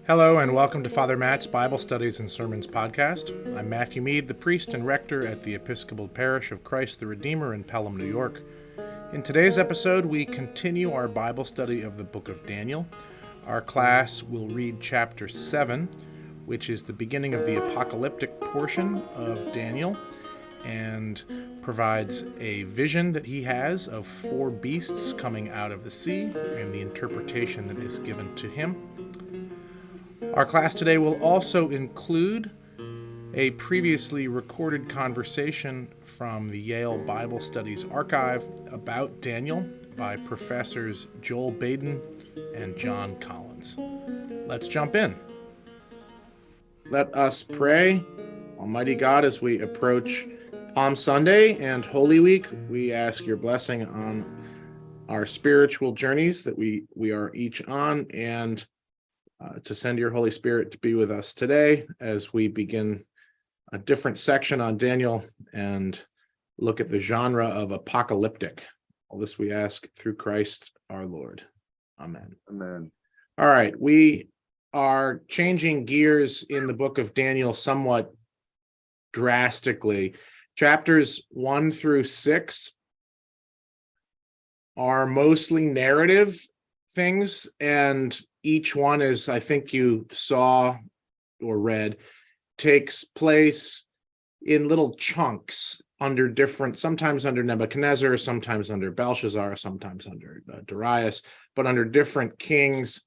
Hello and welcome to Father Matt's Bible Studies and Sermons podcast. I'm Matthew Mead, the priest and rector at the Episcopal Parish of Christ the Redeemer in Pelham, New York. In today's episode, we continue our Bible study of the book of Daniel. Our class will read chapter 7, which is the beginning of the apocalyptic portion of Daniel, and provides a vision that he has of 4 beasts coming out of the sea and the interpretation that is given to him. Our class today will also include a previously recorded conversation from the Yale Bible Studies archive about Daniel by Professors Joel Baden and John Collins. Let's jump in. Let us pray. Almighty God, as we approach Palm Sunday and Holy Week, we ask your blessing on our spiritual journeys that we are each on, and to send your Holy Spirit to be with us today as we begin a different section on Daniel and look at the genre of apocalyptic. All this we ask through Christ our Lord. Amen. Amen. All right, we are changing gears in the book of Daniel somewhat drastically. Chapters 1 through 6 are mostly narrative things, and each one, as I think you saw or read, takes place in little chunks under different, sometimes under Nebuchadnezzar, sometimes under Belshazzar, sometimes under Darius, but under different kings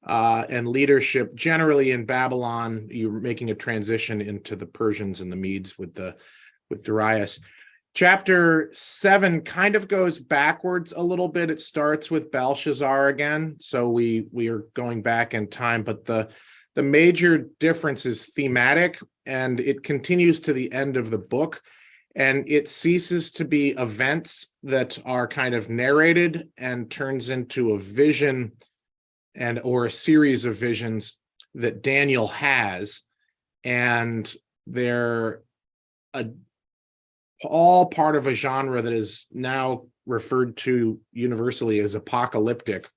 and leadership. Generally in Babylon, you're making a transition into the Persians and the Medes with Darius. Chapter 7 kind of goes backwards a little bit. It starts with Belshazzar again, so we are going back in time, but the major difference is thematic, and it continues to the end of the book, and it ceases to be events that are kind of narrated and turns into a vision or a series of visions that Daniel has, and they're all part of a genre that is now referred to universally as apocalyptic,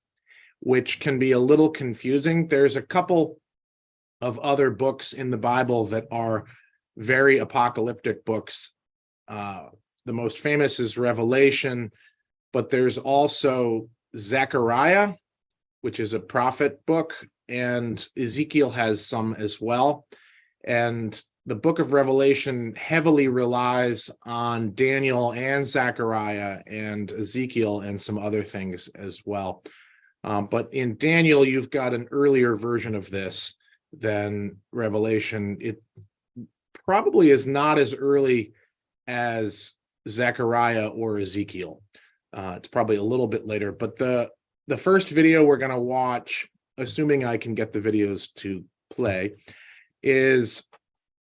which can be a little confusing. There's a couple of other books in the Bible that are very apocalyptic books. The most famous is Revelation, but there's also Zechariah, which is a prophet book, and Ezekiel has some as well. And the book of Revelation heavily relies on Daniel and Zechariah and Ezekiel and some other things as well. But in Daniel, you've got an earlier version of this than Revelation. It probably is not as early as Zechariah or Ezekiel. It's probably a little bit later. But the first video we're going to watch, assuming I can get the videos to play, is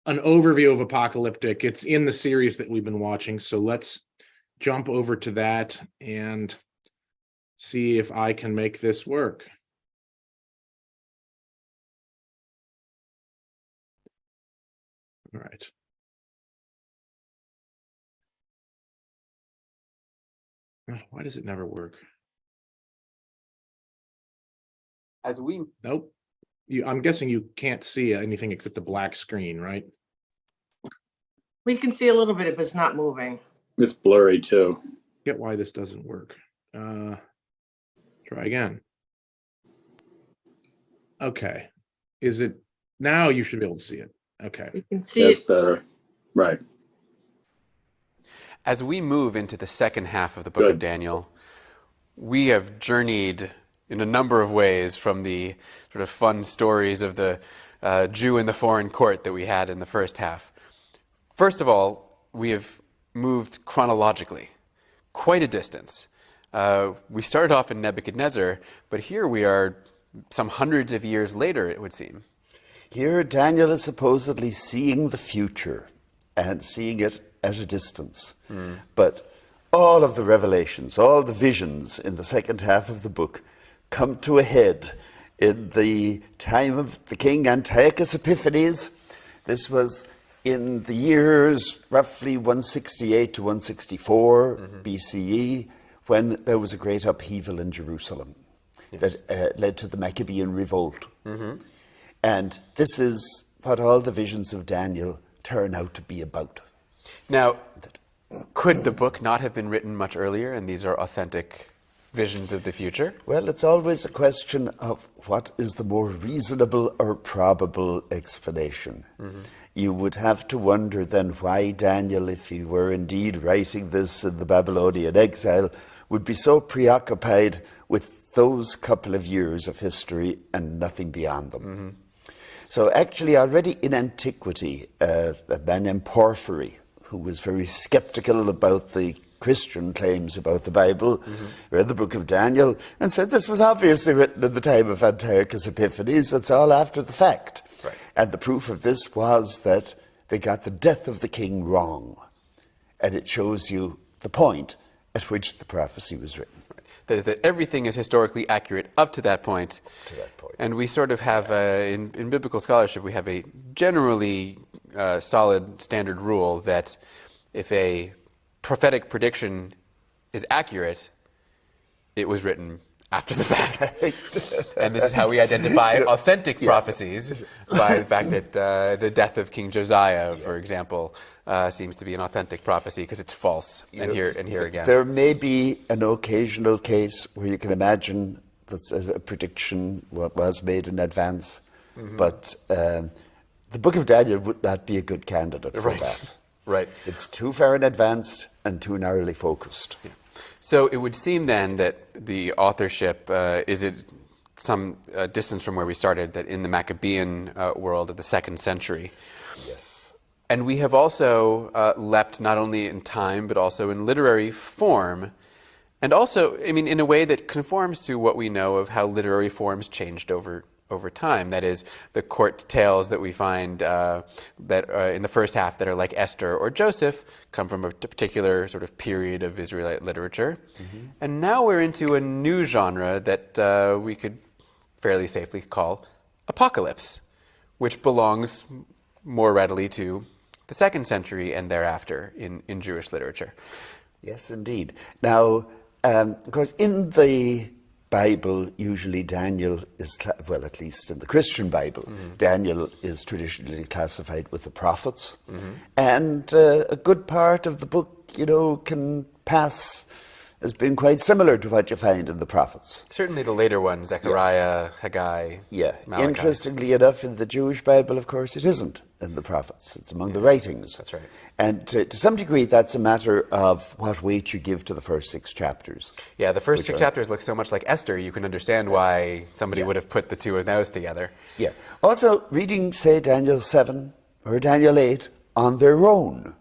an overview of apocalyptic. It's in the series that we've been watching, so let's jump over to that and see if I can make this work. All right. Why does it never work? Nope. I'm guessing you can't see anything except a black screen, right? We can see a little bit, but it's not moving. It's blurry too. Get why this doesn't work. Try again. Okay. Is it now? You should be able to see it. Okay. We can see That's it. better. Right. As we move into the second half of the book of Daniel, we have journeyed in a number of ways from the sort of fun stories of the Jew in the foreign court that we had in the first half. First of all, we have moved chronologically quite a distance. We started off in Nebuchadnezzar, but here we are some hundreds of years later, it would seem. Here, Daniel is supposedly seeing the future and seeing it at a distance. But all of the revelations, all the visions in the second half of the book come to a head in the time of the king Antiochus Epiphanes. This was in the years roughly 168 to 164 BCE, when there was a great upheaval in Jerusalem that led to the Maccabean revolt. And this is what all the visions of Daniel turn out to be about. Now, could the book not have been written much earlier, and these are authentic visions of the future? Well, it's always a question of what is the more reasonable or probable explanation. You would have to wonder then why Daniel, if he were indeed writing this in the Babylonian exile, would be so preoccupied with those couple of years of history and nothing beyond them. So actually already in antiquity, a man named Porphyry, who was very skeptical about the Christian claims about the Bible, read the book of Daniel and said this was obviously written in the time of Antiochus Epiphanes. It's all after the fact. Right. And the proof of this was that they got the death of the king wrong. And it shows you the point at which the prophecy was written. That is, that everything is historically accurate up to that point. To that point. And we sort of have, in biblical scholarship, we have a generally solid standard rule that if a prophetic prediction is accurate, it was written after the fact. And this is how we identify authentic prophecies, by the fact that the death of King Josiah, for example, seems to be an authentic prophecy because it's false. And here again. There may be an occasional case where you can imagine that a prediction was made in advance, but the book of Daniel would not be a good candidate for that. Right. It's too far in advance and too narrowly focused. Yeah. So it would seem then that the authorship is at some distance from where we started, that in the Maccabean world of the 2nd century. Yes. And we have also leapt not only in time, but also in literary form. And also, I mean, in a way that conforms to what we know of how literary forms changed over time. That is, the court tales that we find that in the first half that are like Esther or Joseph come from a particular sort of period of Israelite literature. And now we're into a new genre that we could fairly safely call apocalypse, which belongs more readily to the 2nd century and thereafter in Jewish literature. Yes, indeed. Now, of course, in the Bible, usually Daniel is, well, at least in the Christian Bible, Daniel is traditionally classified with the prophets. And a good part of the book, you know, can pass as being quite similar to what you find in the prophets. Certainly the later ones, Zechariah, Haggai, Malachi. Interestingly enough, in the Jewish Bible, of course, it isn't in the prophets. It's among the writings. That's right. And to some degree, that's a matter of what weight you give to the first 6 chapters. Yeah, the first 6 chapters look so much like Esther, you can understand why somebody would have put the two of those together. Yeah. Also, reading, say, Daniel 7 or Daniel 8 on their own,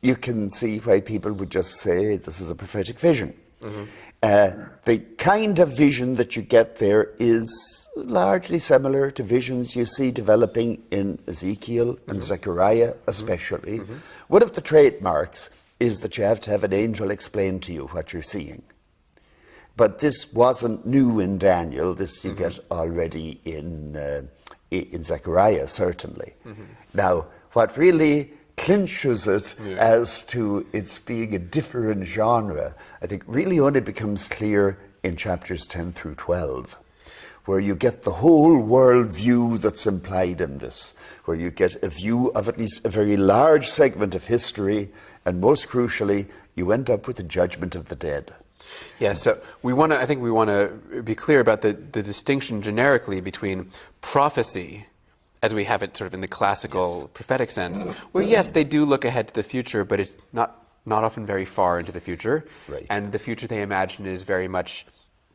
you can see why people would just say this is a prophetic vision. The kind of vision that you get there is largely similar to visions you see developing in Ezekiel and Zechariah especially. One of the trademarks is that you have to have an angel explain to you what you're seeing. But this wasn't new in Daniel. This you get already in Zechariah, certainly. Now, what really clinches it as to its being a different genre, I think really only becomes clear in chapters 10 through 12, where you get the whole world view that's implied in this, where you get a view of at least a very large segment of history, and most crucially, you end up with the judgment of the dead. Yeah, so I think we want to be clear about the distinction generically between prophecy, as we have it sort of in the classical prophetic sense, where yes, they do look ahead to the future, but it's not often very far into the future. Right. And the future they imagine is very much,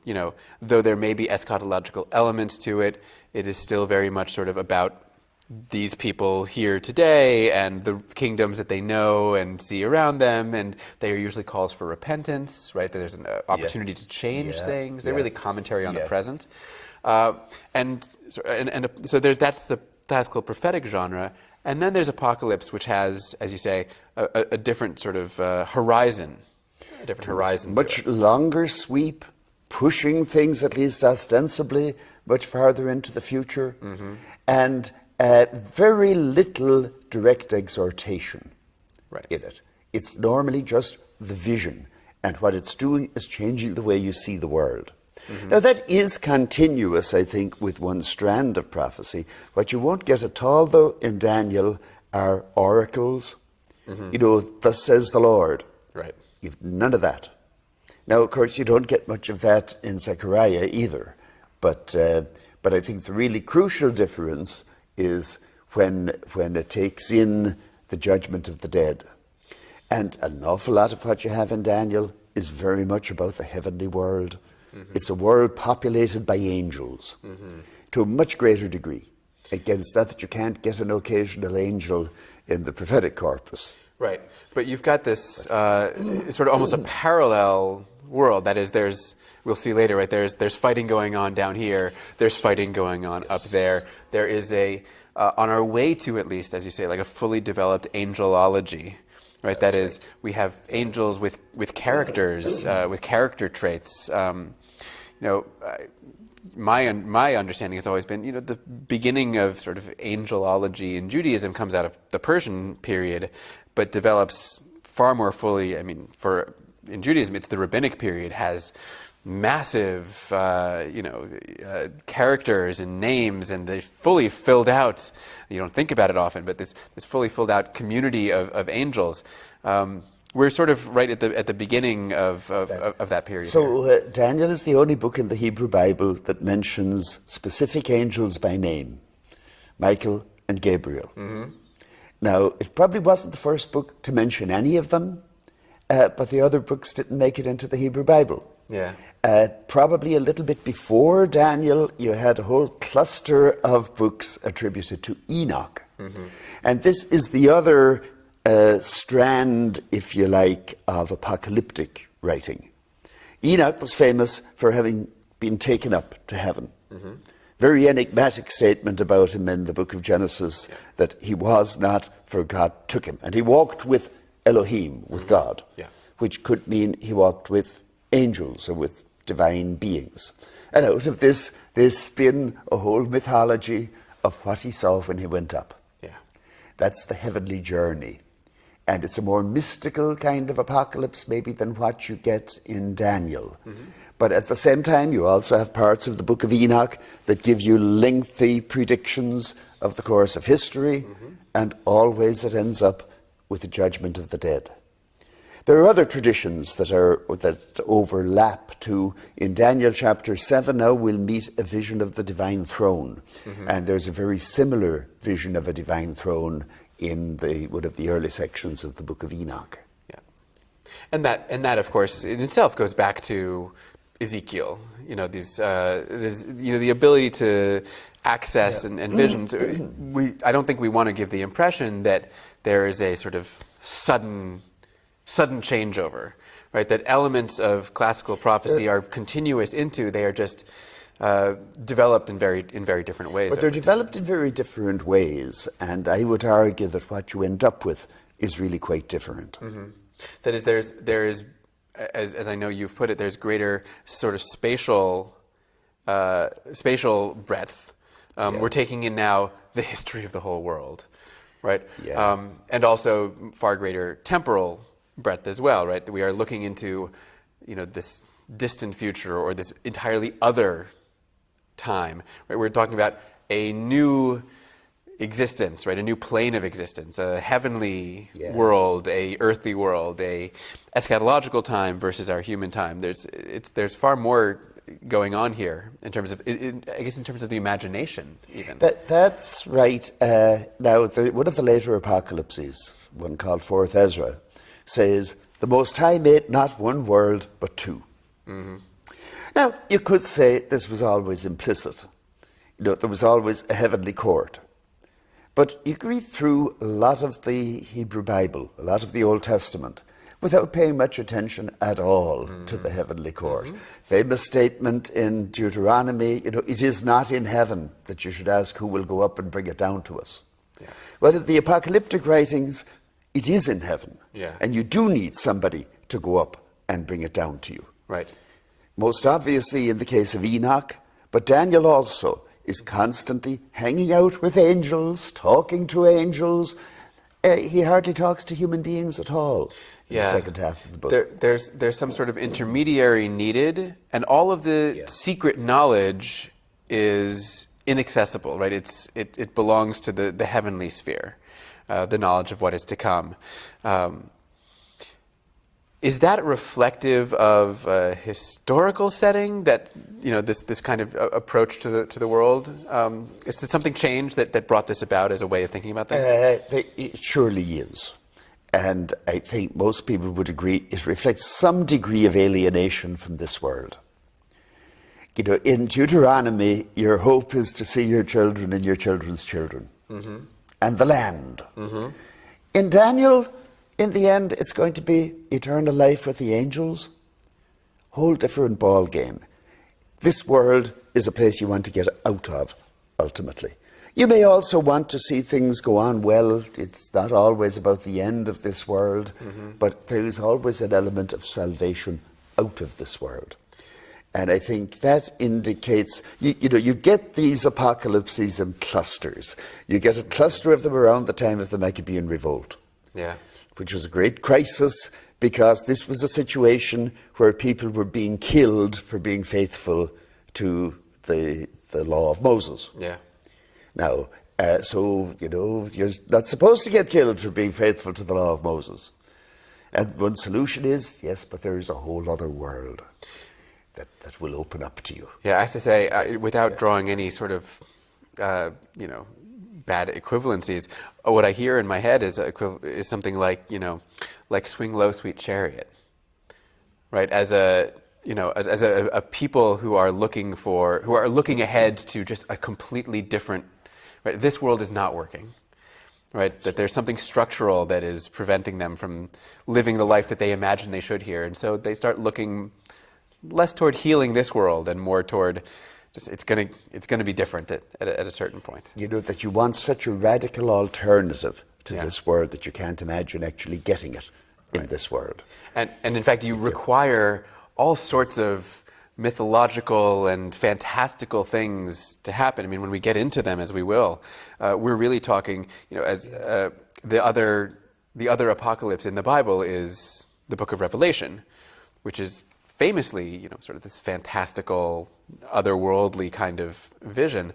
you know, though there may be eschatological elements to it, it is still very much sort of about these people here today and the kingdoms that they know and see around them, and they are usually calls for repentance, right? There's an opportunity to change things. They're really commentary on the present. And so that's the classical prophetic genre. And then there's apocalypse, which has, as you say, a different sort of horizon, a different horizon. Much longer sweep, pushing things at least ostensibly much farther into the future, and very little direct exhortation in it. It's normally just the vision, and what it's doing is changing the way you see the world. Now that is continuous, I think, with one strand of prophecy. What you won't get at all, though, in Daniel are oracles. You know, thus says the Lord. Right. You've none of that. Now, of course, you don't get much of that in Zechariah either. But I think the really crucial difference is when it takes in the judgment of the dead. And an awful lot of what you have in Daniel is very much about the heavenly world. It's a world populated by angels to a much greater degree. Again, it's not that you can't get an occasional angel in the prophetic corpus. Right. But you've got this sort of almost a parallel world. That is, we'll see later, right? There's fighting going on down here. There's fighting going on up there. There is on our way to, at least, as you say, like a fully developed angelology. Right, that is, we have angels with characters, with character traits. My understanding has always been, the beginning of sort of angelology in Judaism comes out of the Persian period, but develops far more fully. I mean, in Judaism, it's the rabbinic period, has massive, characters and names, and they fully filled out. You don't think about it often, but this fully filled out community of angels. We're sort of right at the beginning of that period. So Daniel is the only book in the Hebrew Bible that mentions specific angels by name, Michael and Gabriel. Now, it probably wasn't the first book to mention any of them, but the other books didn't make it into the Hebrew Bible. Yeah. Probably a little bit before Daniel, you had a whole cluster of books attributed to Enoch. And this is the other strand, if you like, of apocalyptic writing. Enoch was famous for having been taken up to heaven. Very enigmatic statement about him in the book of Genesis, that he was not, for God took him. And he walked with Elohim, with God, which could mean he walked with angels or with divine beings. And out of this, they spin a whole mythology of what he saw when he went up. That's the heavenly journey. And it's a more mystical kind of apocalypse maybe than what you get in Daniel. But at the same time, you also have parts of the book of Enoch that give you lengthy predictions of the course of history, and always it ends up with the judgment of the dead. There are other traditions that overlap too. In Daniel chapter 7 now we'll meet a vision of the divine throne. And there's a very similar vision of a divine throne in one of the early sections of the book of Enoch. And that of course in itself goes back to Ezekiel. The ability to access and visions. I don't think we want to give the impression that there is a sort of sudden changeover, right? That elements of classical prophecy are continuous they are just developed in very different ways. But they're developed in very different ways, and I would argue that what you end up with is really quite different. That is, there is, as I know you've put it, there's greater sort of spatial breadth. We're taking in now the history of the whole world, right? And also far greater temporal breadth as well, right? That we are looking into, this distant future or this entirely other time, right? We're talking about a new existence, right? A new plane of existence, a heavenly world, a earthly world, a eschatological time versus our human time. There's far more going on here in terms of, I guess, in terms of the imagination, even. That's right. Now, one of the later apocalypses, one called Fourth Ezra, says, the Most High made not one world, but two. Now, you could say this was always implicit. There was always a heavenly court. But you can read through a lot of the Hebrew Bible, a lot of the Old Testament, without paying much attention at all to the heavenly court. Famous statement in Deuteronomy, it is not in heaven that you should ask who will go up and bring it down to us. Well, in the apocalyptic writings, it is in heaven. And you do need somebody to go up and bring it down to you. Right. Most obviously in the case of Enoch, but Daniel also is constantly hanging out with angels, talking to angels. He hardly talks to human beings at all. in the second half of the book. There's some sort of intermediary needed, and all of the secret knowledge is inaccessible, right? It belongs to the heavenly sphere, the knowledge of what is to come. Is that reflective of a historical setting, that this kind of approach to the world? Did something change that brought this about as a way of thinking about things? It surely is. And I think most people would agree it reflects some degree of alienation from this world. In Deuteronomy, your hope is to see your children and your children's children, and the land. In Daniel, in the end, it's going to be eternal life with the angels. Whole different ball game. This world is a place you want to get out of, ultimately. You may also want to see things go on well. It's not always about the end of this world, but there is always an element of salvation out of this world. And I think that indicates, you get these apocalypses in clusters. You get a cluster of them around the time of the Maccabean Revolt, which was a great crisis, because this was a situation where people were being killed for being faithful to the law of Moses. Now, you're not supposed to get killed for being faithful to the law of Moses. And one solution is, yes, but there is a whole other world that will open up to you. Yeah, I have to say, without drawing any sort of, bad equivalencies, what I hear in my head is something like, like swing low, sweet chariot, right? As a people who are looking ahead to just a completely different, right? This world is not working, right? That there's something structural that is preventing them from living the life that they imagine they should here. And so they start looking less toward healing this world and more toward just it's going to be different at a certain point. That you want such a radical alternative to this world that you can't imagine actually getting it in this world. And in fact, you require all sorts of mythological and fantastical things to happen. I mean, when we get into them, as we will, we're really talking, as the other apocalypse in the Bible is the book of Revelation, which is famously, sort of this fantastical, otherworldly kind of vision.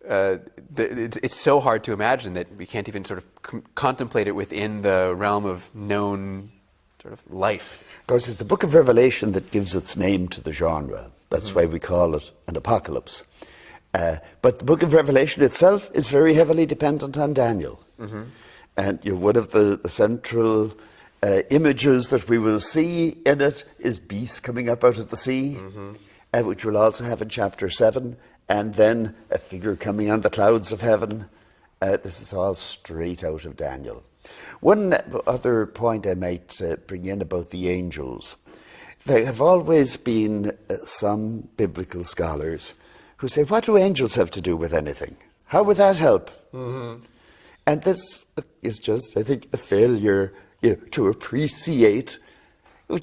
It's so hard to imagine that we can't even sort of contemplate it within the realm of known sort of life. Because it's the book of Revelation that gives its name to the genre. That's why we call it an apocalypse. But the book of Revelation itself is very heavily dependent on Daniel. And one of the central images that we will see in it is beasts coming up out of the sea, which we'll also have in chapter 7, and then a figure coming on the clouds of heaven. This is all straight out of Daniel. One other point I might bring in about the angels. There have always been some biblical scholars who say, what do angels have to do with anything? How would that help? And this is just, I think, a failure to appreciate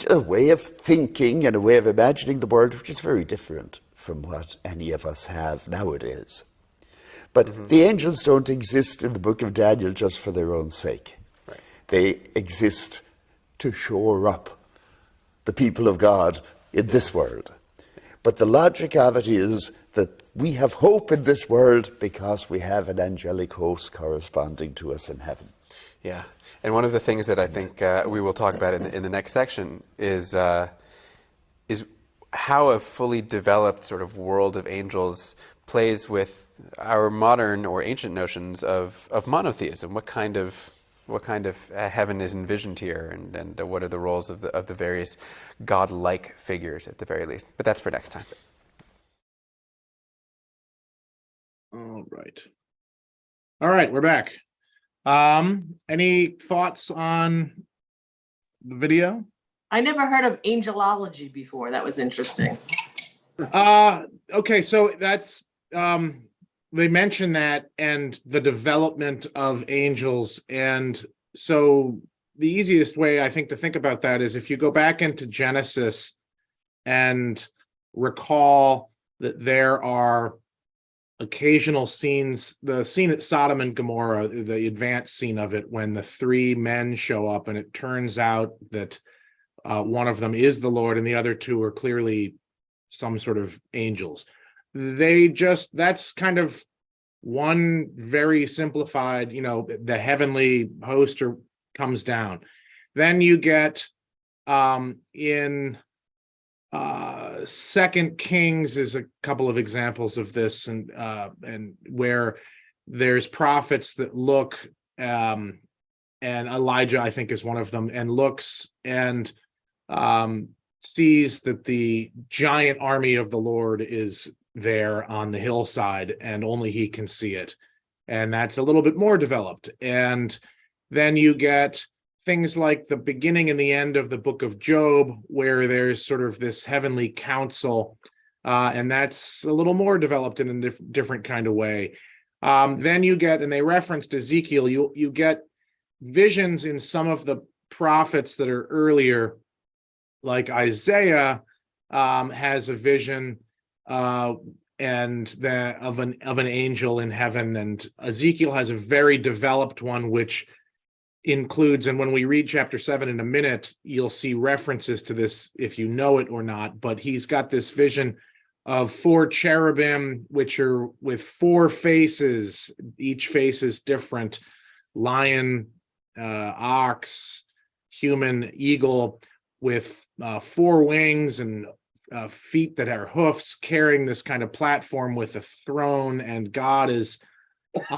a way of thinking and a way of imagining the world which is very different from what any of us have nowadays. But the angels don't exist in the book of Daniel just for their own sake. They exist to shore up the people of God in this world. But the logic of it is that we have hope in this world because we have an angelic host corresponding to us in heaven. Yeah. And one of the things that I think we will talk about in the next section is how a fully developed sort of world of angels plays with our modern or ancient notions of monotheism. What kind of heaven is envisioned here, and what are the roles of the various godlike figures at the very least. But that's for next time. All right, we're back. Any thoughts on the video? I never heard of angelology before. That was interesting. Okay, so that's they mention that and the development of angels. And so the easiest way I think to think about that is if you go back into Genesis and recall that there are occasional scenes, the scene at Sodom and Gomorrah, the advanced scene of it, when the three men show up and it turns out that one of them is the Lord and the other two are clearly some sort of angels. That's kind of one very simplified, the heavenly host comes down. Then you get in Second Kings is a couple of examples of this, and where there's prophets that look, and Elijah, I think, is one of them, and looks and sees that the giant army of the Lord is there on the hillside, and only he can see it. And that's a little bit more developed. And then you get things like the beginning and the end of the book of Job, where there's sort of this heavenly council, and that's a little more developed in a different kind of way. Then you get, and they referenced Ezekiel, you get visions in some of the prophets that are earlier, like Isaiah has a vision and of an angel in heaven, and Ezekiel has a very developed one, which includes, and when we read chapter 7 in a minute, you'll see references to this if you know it or not, but he's got this vision of 4 cherubim, which are with 4 faces. Each face is different: lion, ox, human, eagle, with 4 wings and feet that are hoofs, carrying this kind of platform with a throne, and God is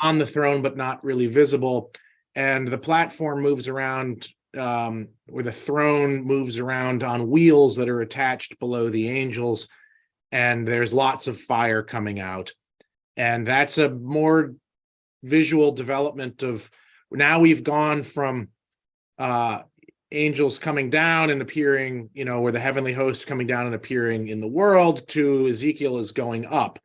on the throne but not really visible. And the platform moves around, or the throne moves around on wheels that are attached below the angels, and there's lots of fire coming out. And that's a more visual development of, now we've gone from angels coming down and appearing, or the heavenly host coming down and appearing in the world, to Ezekiel is going up.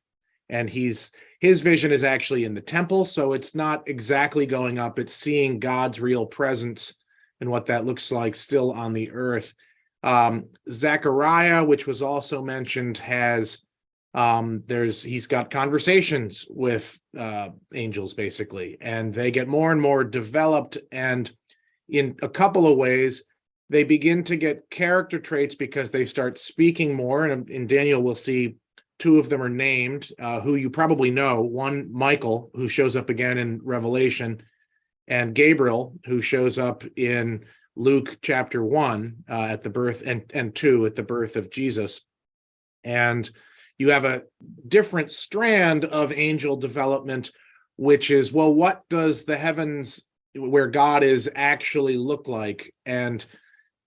And his vision is actually in the temple, so it's not exactly going up. It's seeing God's real presence and what that looks like still on the earth. Zechariah, which was also mentioned, has he's got conversations with angels, basically, and they get more and more developed. And in a couple of ways, they begin to get character traits because they start speaking more. And in Daniel, we'll see 2 of them are named, who you probably know. One, Michael, who shows up again in Revelation, and Gabriel, who shows up in Luke chapter 1 at the birth, and 2 at the birth of Jesus. And you have a different strand of angel development, which is, well, what does the heavens where God is actually look like? And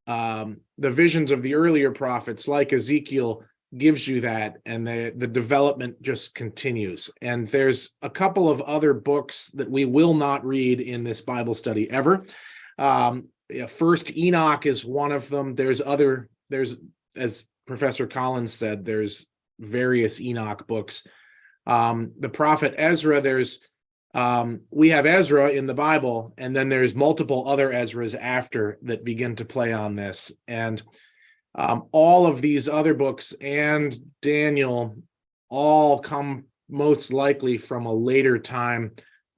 the visions of the earlier prophets, like Ezekiel, gives you that, and the development just continues. And there's a couple of other books that we will not read in this Bible study ever. First Enoch is one of them. There's, as Professor Collins said, there's various Enoch books. The prophet Ezra, we have Ezra in the Bible, and then there's multiple other Ezras after that begin to play on this. And all of these other books and Daniel all come most likely from a later time,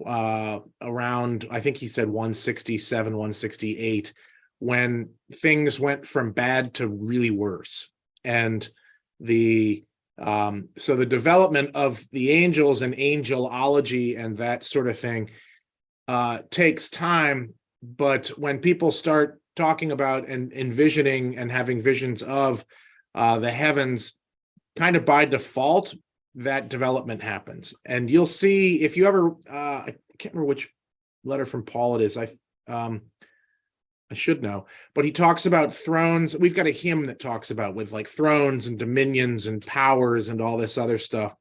around, I think he said 167, 168, when things went from bad to really worse. And so the development of the angels and angelology and that sort of thing takes time. But when people start talking about and envisioning and having visions of the heavens, kind of by default, that development happens. And you'll see, if you ever, I can't remember which letter from Paul it is. I should know, but he talks about thrones. We've got a hymn that talks about with like thrones and dominions and powers and all this other stuff.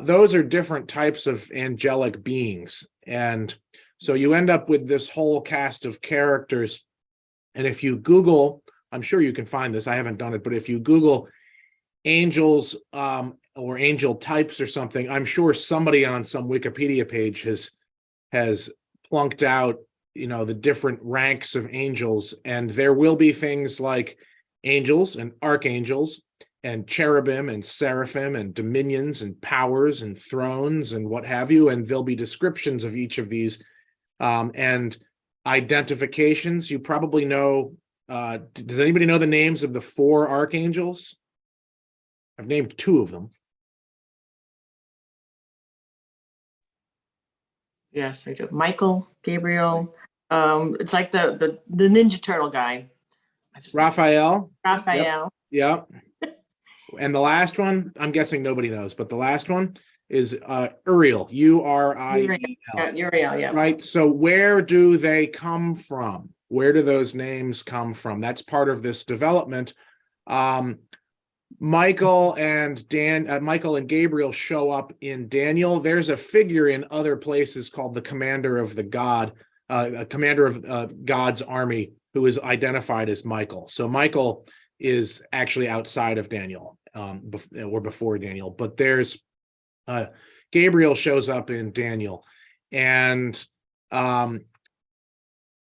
Those are different types of angelic beings. And so you end up with this whole cast of characters. And if you Google, I'm sure you can find this, I haven't done it, but if you Google angels or angel types or something, I'm sure somebody on some Wikipedia page has plunked out, the different ranks of angels. And there will be things like angels and archangels cherubim and seraphim and dominions and powers and thrones and what have you. And there'll be descriptions of each of these and identifications. You probably know, does anybody know the names of the 4 archangels? I've named 2 of them. Yes, I do. Michael, Gabriel. It's like the Ninja Turtle guy. Raphael. Raphael. Yep. And the last one, I'm guessing nobody knows, but the last one is Uriel, Uriel. Uriel, yeah. Right. So where do they come from? Where do those names come from? That's part of this development. Michael and Gabriel show up in Daniel. There's a figure in other places called the commander of the God, a commander of God's army, who is identified as Michael. So Michael is actually outside of Daniel, or before Daniel. But there's Gabriel shows up in Daniel, and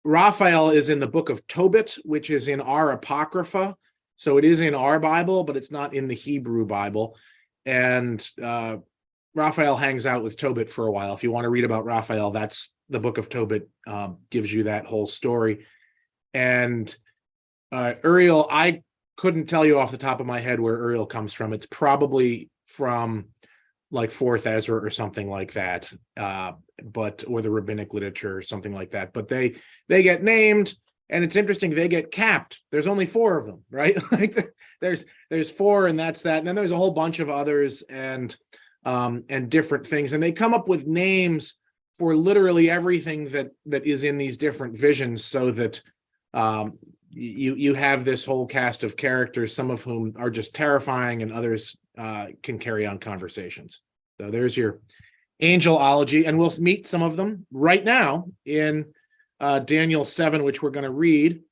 Raphael is in the book of Tobit, which is in our Apocrypha. So it is in our Bible, but it's not in the Hebrew Bible. And Raphael hangs out with Tobit for a while. If you want to read about Raphael, that's the book of Tobit, gives you that whole story. And Uriel, I couldn't tell you off the top of my head where Uriel comes from. It's probably from like 4th Ezra or something like that, or the rabbinic literature or something like that. But they get named. And it's interesting, they get capped. There's only 4 of them, right? Like there's 4, and that's that. And then there's a whole bunch of others and different things. And they come up with names for literally everything that is in these different visions, so that you have this whole cast of characters, some of whom are just terrifying, and others can carry on conversations. So there's your angelology, and we'll meet some of them right now in Daniel 7, which we're going to read.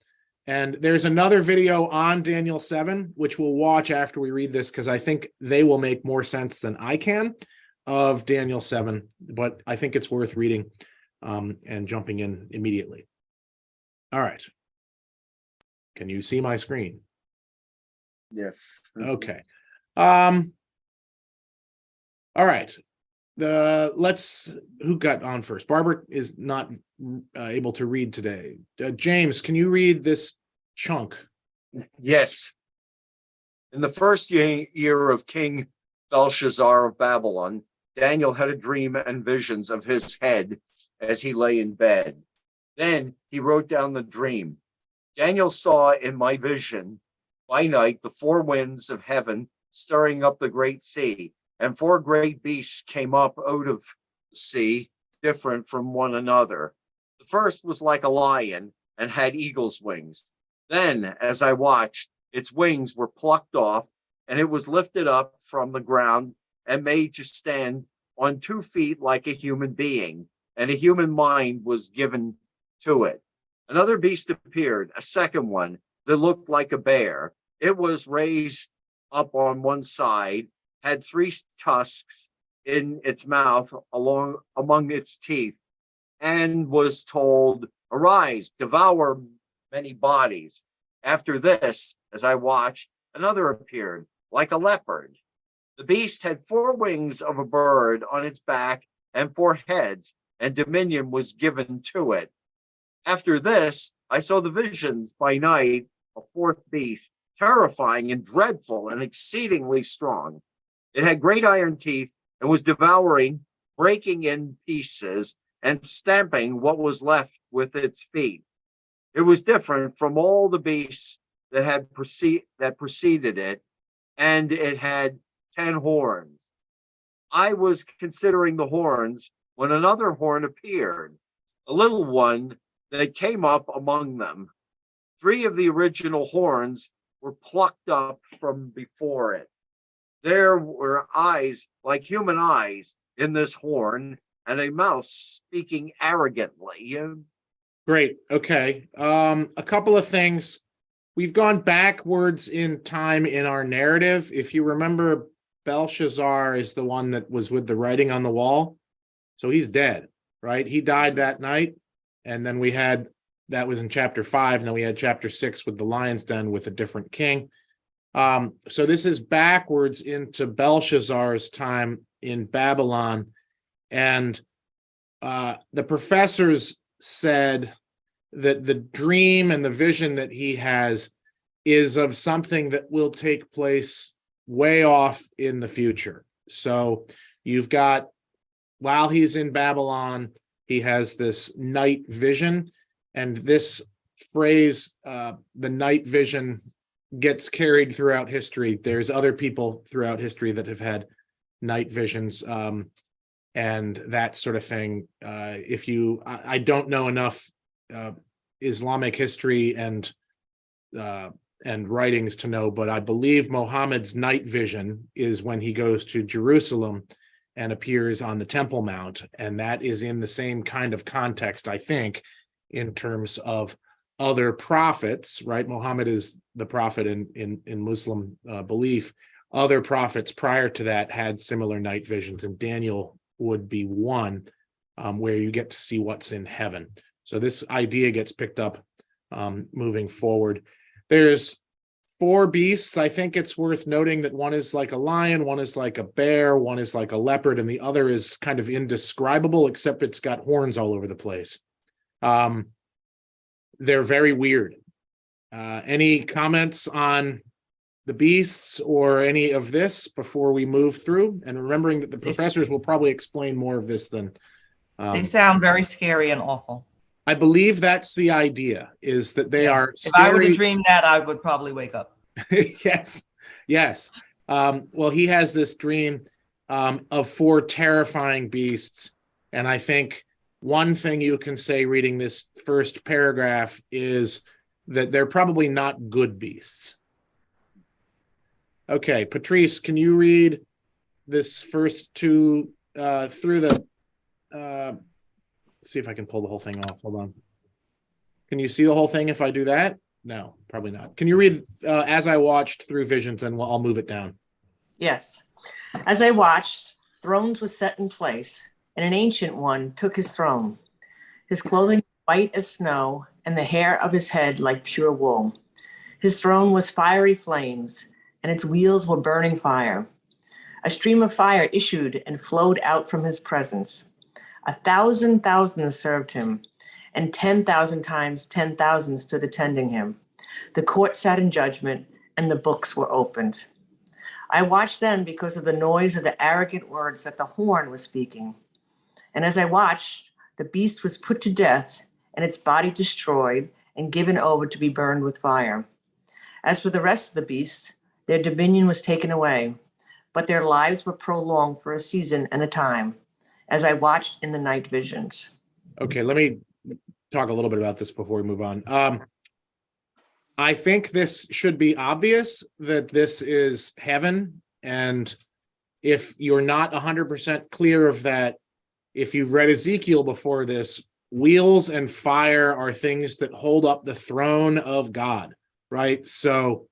And there's another video on Daniel 7, which we'll watch after we read this, because I think they will make more sense than I can of Daniel 7, but I think it's worth reading and jumping in immediately. All right. Can you see my screen? Yes. Okay. All right. Who got on first? Barbara is not able to read today. James, can you read this chunk? Yes. In the first year of King Belshazzar of Babylon, Daniel had a dream and visions of his head as he lay in bed. Then he wrote down the dream. Daniel saw in my vision by night the 4 winds of heaven stirring up the great sea, and 4 great beasts came up out of the sea, different from one another. The first was like a lion and had eagle's wings. Then, as I watched, its wings were plucked off, and it was lifted up from the ground and made to stand on 2 feet like a human being, and a human mind was given to it. Another beast appeared, a second one that looked like a bear. It was raised up on one side, had 3 tusks in its mouth among its teeth, and was told, "Arise, devour many bodies." After this, as I watched, another appeared, like a leopard. The beast had 4 wings of a bird on its back and 4 heads, and dominion was given to it. After this, I saw the visions by night, a 4th beast, terrifying and dreadful and exceedingly strong. It had great iron teeth and was devouring, breaking in pieces, and stamping what was left with its feet. It was different from all the beasts that preceded it, and it had 10 horns. I was considering the horns when another horn appeared, a little one that came up among them. 3 of the original horns were plucked up from before it. There were eyes like human eyes in this horn, and a mouth speaking arrogantly. Great. Okay. A couple of things. We've gone backwards in time in our narrative. If you remember, Belshazzar is the one that was with the writing on the wall. So he's dead, right? He died that night. And then that was in chapter 5. And then we had chapter 6 with the lion's den with a different king. So this is backwards into Belshazzar's time in Babylon. And the professors said that the dream and the vision that he has is of something that will take place way off in the future. So you've got, while he's in Babylon, he has this night vision, and this phrase, the night vision, gets carried throughout history. There's other people throughout history that have had night visions, and that sort of thing. I don't know enough Islamic history and writings to know, but I believe Muhammad's night vision is when he goes to Jerusalem and appears on the Temple Mount, and that is in the same kind of context, I think, in terms of other prophets, right? Muhammad is the prophet in Muslim belief. Other prophets prior to that had similar night visions, and Daniel would be one, where you get to see what's in heaven. So this idea gets picked up moving forward. There's 4 beasts. I think it's worth noting that one is like a lion, one is like a bear, one is like a leopard, and the other is kind of indescribable, except it's got horns all over the place. They're very weird. Any comments on the beasts or any of this before we move through? And remembering that the professors will probably explain more of this than... They sound very scary and awful. I believe that's the idea, is that they are If I were scary. to dream that, I would probably wake up. Yes. Well, he has this dream of 4 terrifying beasts. And I think one thing you can say reading this first paragraph is that they're probably not good beasts. Okay, Patrice, can you read this first 2 through the... see if I can pull the whole thing off. Hold on. Can you see the whole thing if I do that? No, probably not. Can you read as I watched through visions, and I'll move it down? Yes. As I watched, thrones were set in place, and an ancient one took his throne. His clothing white as snow, and the hair of his head like pure wool. His throne was fiery flames, and its wheels were burning fire. A stream of fire issued and flowed out from his presence. 1,000,000 served him, and 10,000 times 10,000 stood attending him. The court sat in judgment, and the books were opened. I watched then because of the noise of the arrogant words that the horn was speaking. And as I watched, the beast was put to death, and its body destroyed and given over to be burned with fire. As for the rest of the beasts, their dominion was taken away, but their lives were prolonged for a season and a time, as I watched in the night visions. Okay, let me talk a little bit about this before we move on. I think this should be obvious that this is heaven. And if you're not 100% clear of that, if you've read Ezekiel before this, wheels and fire are things that hold up the throne of God, right? So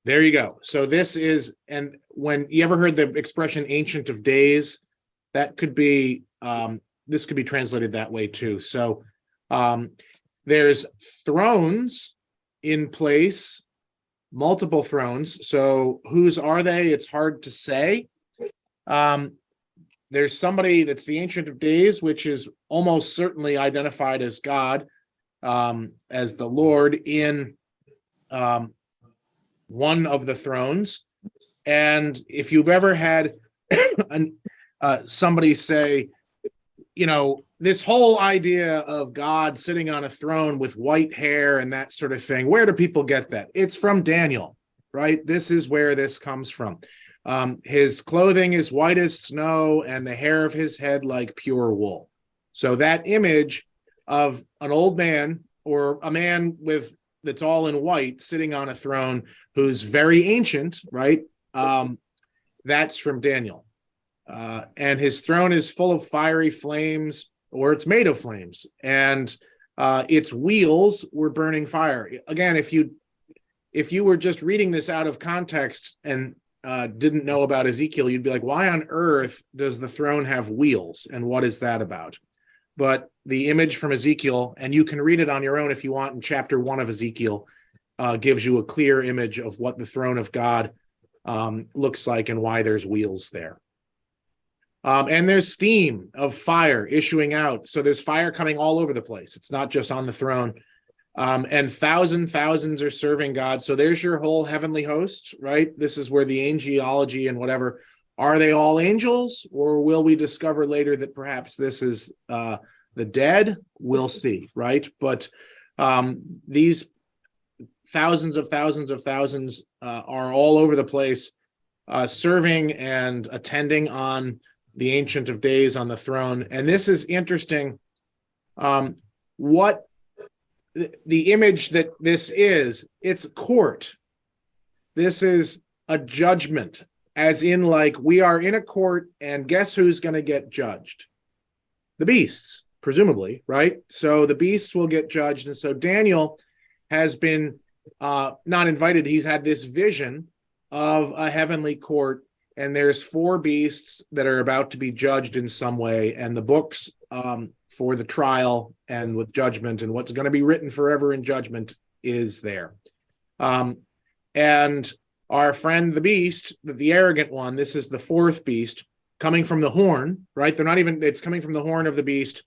there you go. So this is, and when you ever heard the expression Ancient of Days, that could be, this could be translated that way too. So there's thrones in place, multiple thrones. So whose are they? It's hard to say. There's somebody that's the Ancient of Days, which is almost certainly identified as God, as the Lord in one of the thrones. And if you've ever had somebody say, you know, this whole idea of God sitting on a throne with white hair and that sort of thing, where do people get that? It's from Daniel, right? This is where this comes from. His clothing is white as snow, and the hair of his head like pure wool. So that image of an old man or a man that's all in white sitting on a throne who's very ancient, right? That's from Daniel. And his throne is full of fiery flames, or it's made of flames, and its wheels were burning fire. Again, if you were just reading this out of context and didn't know about Ezekiel, you'd be like, why on earth does the throne have wheels, and what is that about? But the image from Ezekiel, and you can read it on your own if you want in chapter 1 of Ezekiel, gives you a clear image of what the throne of God looks like and why there's wheels there. And there's steam of fire issuing out. So there's fire coming all over the place. It's not just on the throne. And thousands are serving God. So there's your whole heavenly host, right? This is where the angelology and whatever, are they all angels? Or will we discover later that perhaps this is the dead? We'll see, right? But these thousands are all over the place, serving and attending on the Ancient of Days on the throne. And this is interesting. What the image that this is, it's court. This is a judgment, as in like we are in a court and guess who's going to get judged? The beasts, presumably, right? So the beasts will get judged. And so Daniel has been not invited. He's had this vision of a heavenly court, and there's 4 beasts that are about to be judged in some way, and the books for the trial and with judgment and what's going to be written forever in judgment is there. And our friend the beast, the arrogant one, this is the 4th beast coming from the horn, right? It's coming from the horn of the beast,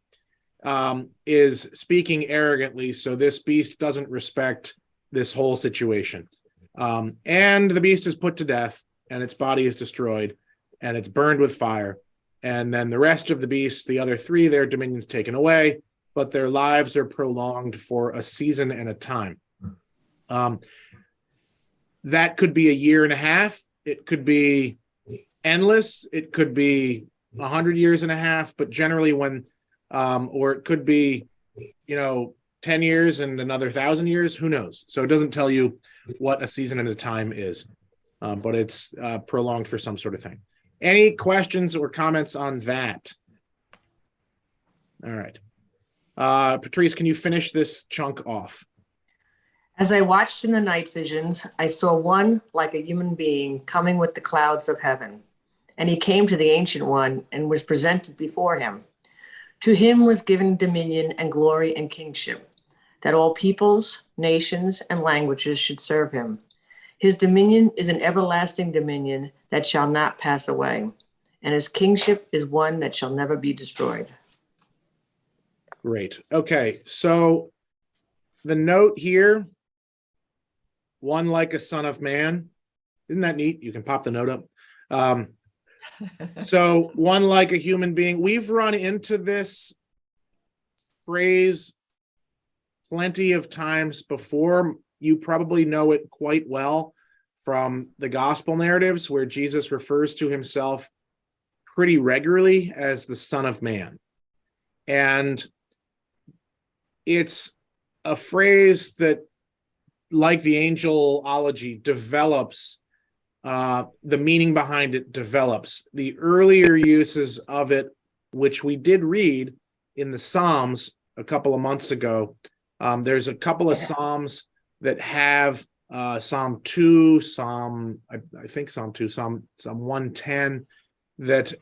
is speaking arrogantly. So this beast doesn't respect this whole situation. And the beast is put to death, and its body is destroyed, and it's burned with fire. And then the rest of the beasts, the other 3, their dominions taken away, but their lives are prolonged for a season and a time. That could be a year and a half. It could be endless. It could be 100 years and a half, but generally or it could be, 10 years and another 1,000 years, who knows? So it doesn't tell you what a season and a time is, but it's prolonged for some sort of thing. Any questions or comments on that? All right. Patrice, can you finish this chunk off? As I watched in the night visions, I saw one like a human being coming with the clouds of heaven. And he came to the Ancient One and was presented before him. To him was given dominion and glory and kingship, that all peoples, nations, and languages should serve him. His dominion is an everlasting dominion that shall not pass away, and his kingship is one that shall never be destroyed. Great. Okay, so the note here, one like a son of man. Isn't that neat? You can pop the note up. So one like a human being. We've run into this phrase plenty of times before. You probably know it quite well from the gospel narratives, where Jesus refers to himself pretty regularly as the Son of Man. And it's a phrase that, like the angelology, develops, the meaning behind it develops. The earlier uses of it, which we did read in the Psalms a couple of months ago, there's a couple of Psalms that have Psalm 2, Psalm 110, that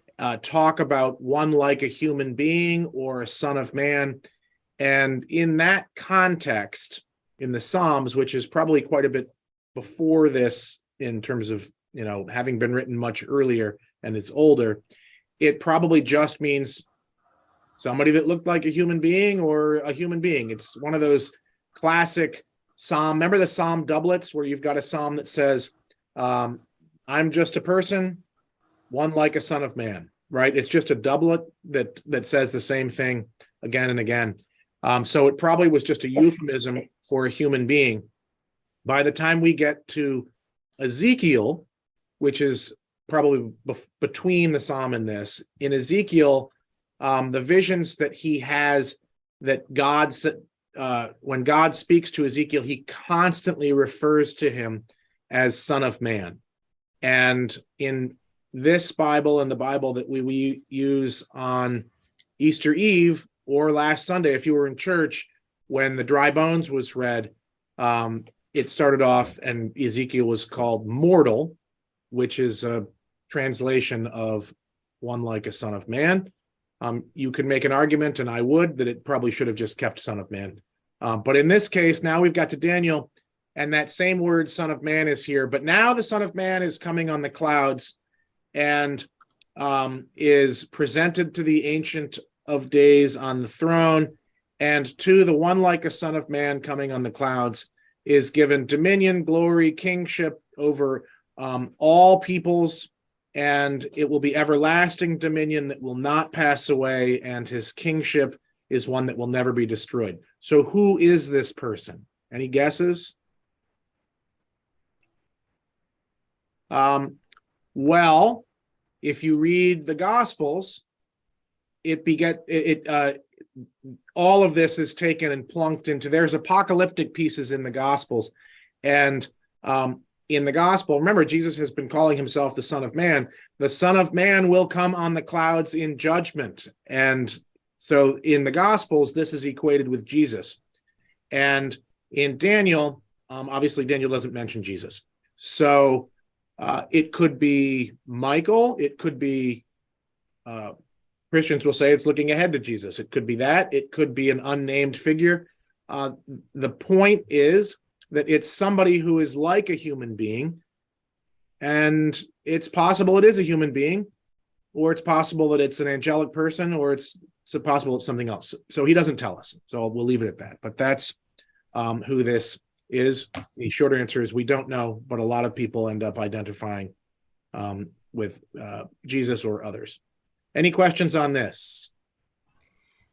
talk about one like a human being or a son of man. And in that context, in the Psalms, which is probably quite a bit before this in terms of, having been written much earlier and is older, it probably just means somebody that looked like a human being or a human being. It's one of those classic Psalm. Remember the Psalm doublets where you've got a Psalm that says, I'm just a person, one like a son of man, right? It's just a doublet that says the same thing again and again. So it probably was just a euphemism for a human being. By the time we get to Ezekiel, which is probably between the Psalm and this, in Ezekiel, the visions that he has, that when God speaks to Ezekiel, he constantly refers to him as Son of Man. And in this Bible and the Bible that we use on Easter Eve or last Sunday, if you were in church, when the dry bones was read, it started off and Ezekiel was called mortal, which is a translation of one like a son of man. You could make an argument, and I would, that it probably should have just kept son of man. But in this case, now we've got to Daniel. And that same word, Son of Man, is here. But now the Son of Man is coming on the clouds and is presented to the Ancient of Days on the throne. And to the one like a Son of Man coming on the clouds is given dominion, glory, kingship over all peoples. And it will be everlasting dominion that will not pass away. And his kingship is one that will never be destroyed. So who is this person? Any guesses? Well, if you read the Gospels, all of this is taken and plunked into, there's apocalyptic pieces in the Gospels. And in the Gospel, remember, Jesus has been calling himself the Son of Man. The Son of Man will come on the clouds in judgment. And so in the Gospels, this is equated with Jesus. And in Daniel, obviously Daniel doesn't mention Jesus. So it could be Michael. It could be, Christians will say it's looking ahead to Jesus. It could be that. It could be an unnamed figure. The point is that it's somebody who is like a human being. And it's possible it is a human being, or it's possible that it's an angelic person, or it's possible it's something else. So he doesn't tell us. So we'll leave it at that. But that's who this is. The shorter answer is we don't know, but a lot of people end up identifying with Jesus or others. Any questions on this?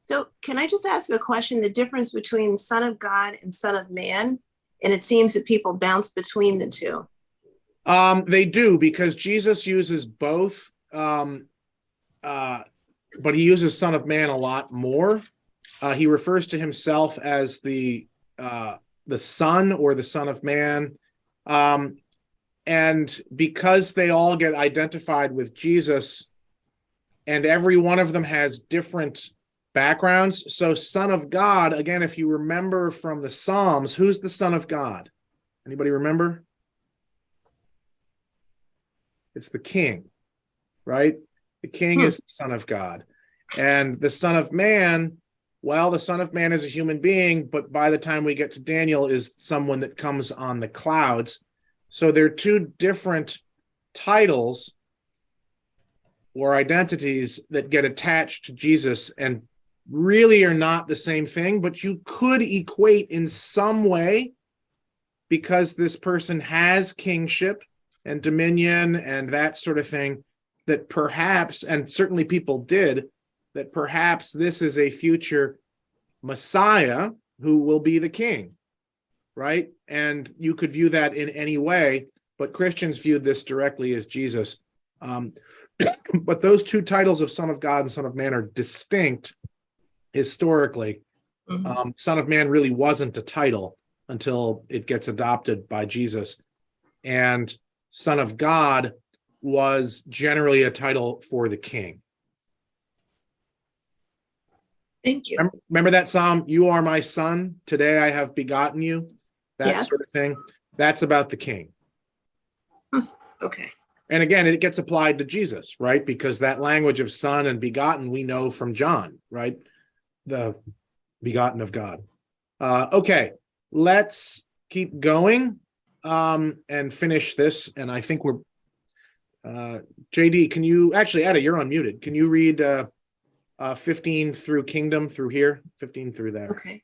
So can I just ask a question? The difference between Son of God and Son of Man? And it seems that people bounce between the two. They do, because Jesus uses both, but he uses Son of Man a lot more. He refers to himself as the Son or the Son of Man. And because they all get identified with Jesus, and every one of them has different backgrounds. So Son of God, again, if you remember from the Psalms, who's the Son of God? Anybody remember? It's the King, right? The King is the Son of God. And the Son of Man, well, the Son of Man is a human being, but by the time we get to Daniel is someone that comes on the clouds. So they're two different titles or identities that get attached to Jesus and really are not the same thing, but you could equate in some way, because this person has kingship and dominion and that sort of thing, that perhaps, and certainly people did, that perhaps this is a future Messiah who will be the king, right? And you could view that in any way, but Christians viewed this directly as Jesus. But those two titles of Son of God and Son of Man are distinct historically. Son of Man really wasn't a title until it gets adopted by Jesus. And Son of God was generally a title for the king. Thank you. Remember that psalm, "You are my son, today I have begotten you"? That sort of thing. That's about the king. Okay. And again, it gets applied to Jesus, right? Because that language of son and begotten, we know from John, right? The begotten of God. Okay, let's keep going and finish this. And I think we're, JD, can you, actually, Etta, you're unmuted. Can you read 15 through kingdom through here? 15 through there. Okay.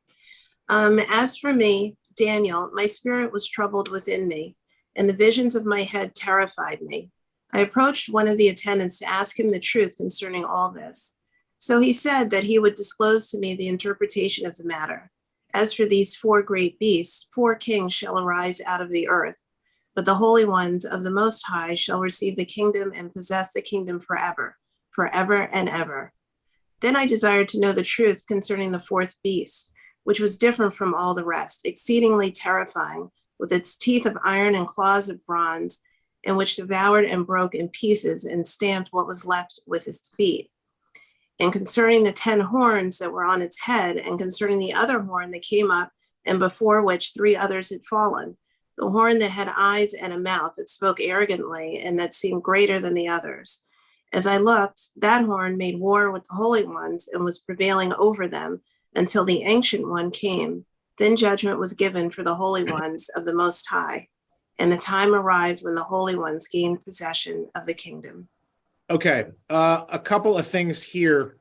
As for me, Daniel, my spirit was troubled within me, and the visions of my head terrified me. I approached one of the attendants to ask him the truth concerning all this. So he said that he would disclose to me the interpretation of the matter. As for these four great beasts, 4 kings shall arise out of the earth, but the holy ones of the Most High shall receive the kingdom and possess the kingdom forever, forever and ever. Then I desired to know the truth concerning the 4th beast, which was different from all the rest, exceedingly terrifying, with its teeth of iron and claws of bronze, and which devoured and broke in pieces and stamped what was left with its feet. And concerning the 10 horns that were on its head, and concerning the other horn that came up, and before which 3 others had fallen, the horn that had eyes and a mouth, that spoke arrogantly, and that seemed greater than the others. As I looked, that horn made war with the holy ones, and was prevailing over them, until the Ancient One came. Then judgment was given for the holy ones of the Most High, and the time arrived when the holy ones gained possession of the kingdom. Okay, a couple of things here.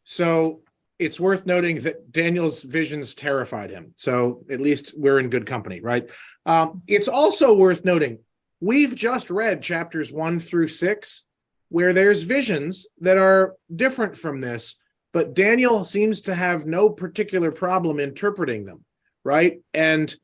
So it's worth noting that Daniel's visions terrified him. So at least we're in good company, right? It's also worth noting, we've just read chapters 1 through 6, where there's visions that are different from this, but Daniel seems to have no particular problem interpreting them, right? And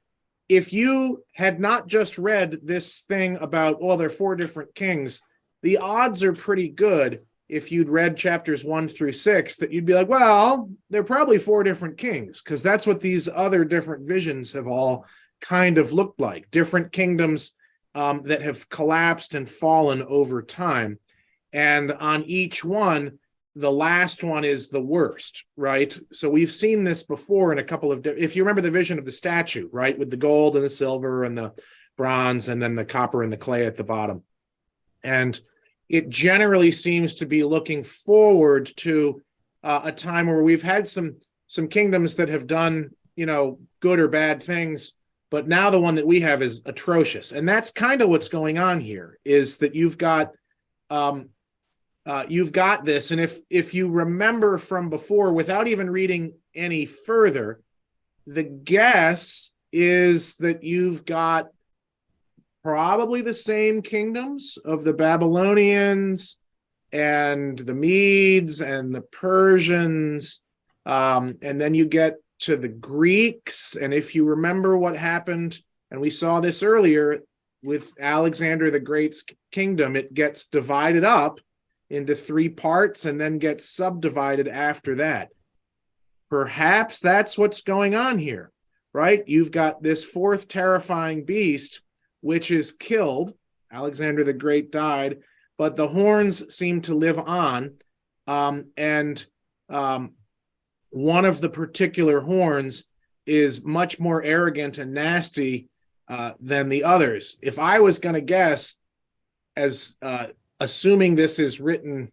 if you had not just read this thing about, well, there are 4 different kings, the odds are pretty good if you'd read chapters 1 through 6 that you'd be like, well, they're probably 4 different kings, because that's what these other different visions have all kind of looked like, different kingdoms that have collapsed and fallen over time. And on each one, the last one is the worst, right? So we've seen this before in a couple of, if you remember the vision of the statue, right, with the gold and the silver and the bronze and then the copper and the clay at the bottom. And it generally seems to be looking forward to a time where we've had some kingdoms that have done, good or bad things, but now the one that we have is atrocious. And that's kind of what's going on here, is that you've got this. And if you remember from before, without even reading any further, the guess is that you've got probably the same kingdoms of the Babylonians and the Medes and the Persians. And then you get to the Greeks. And if you remember what happened, and we saw this earlier with Alexander the Great's kingdom, it gets divided up into 3 parts and then gets subdivided after that. Perhaps that's what's going on here, right? You've got this 4th terrifying beast, which is killed. Alexander the Great died, but the horns seem to live on. And one of the particular horns is much more arrogant and nasty than the others. If I was going to guess, as assuming this is written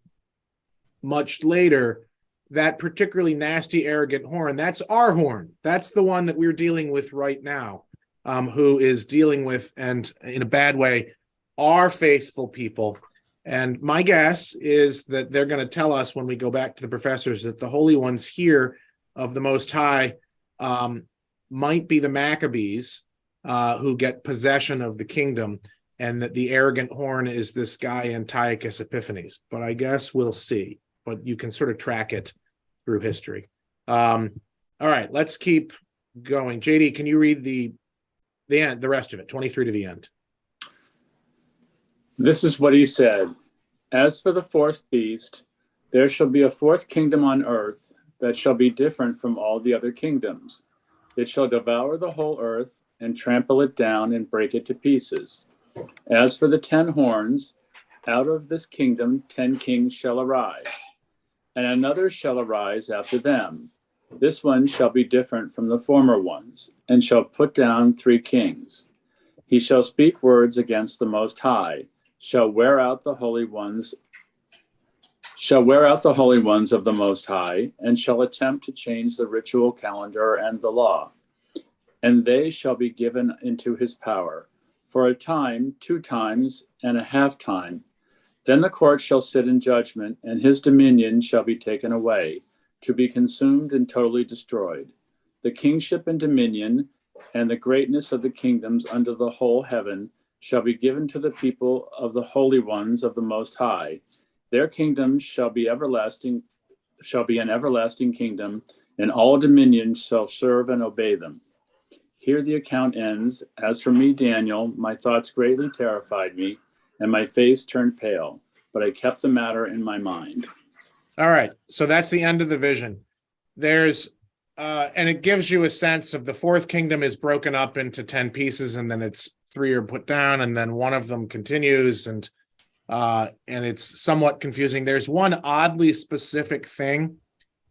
much later, that particularly nasty, arrogant horn, that's our horn. That's the one that we're dealing with right now. Who is dealing with, and in a bad way, our faithful people. And my guess is that they're going to tell us when we go back to the professors that the holy ones here of the Most High might be the Maccabees who get possession of the kingdom, and that the arrogant horn is this guy Antiochus Epiphanes. But I guess we'll see. But you can sort of track it through history. All right, let's keep going. JD, can you read the end, the rest of it, 23 to the end? This is what he said. As for the 4th beast, there shall be a 4th kingdom on earth that shall be different from all the other kingdoms. It shall devour the whole earth and trample it down and break it to pieces. As for the 10 horns, out of this kingdom 10 kings shall arise, and another shall arise after them. This one shall be different from the former ones, and shall put down 3 kings. He shall speak words against the Most High, shall wear out the holy ones of the Most High, and shall attempt to change the ritual calendar and the law. And they shall be given into his power, for a time, 2 times, and a half time. Then the court shall sit in judgment, and his dominion shall be taken away, to be consumed and totally destroyed. The kingship and dominion and the greatness of the kingdoms under the whole heaven shall be given to the people of the holy ones of the Most High. Their kingdoms shall be an everlasting kingdom, and all dominions shall serve and obey them. Here the account ends. As for me, Daniel, my thoughts greatly terrified me, and my face turned pale, but I kept the matter in my mind. All right, so that's the end of the vision. There's, and it gives you a sense of the 4th kingdom is broken up into 10 pieces, and then it's 3 are put down, and then one of them continues, and it's somewhat confusing. There's one oddly specific thing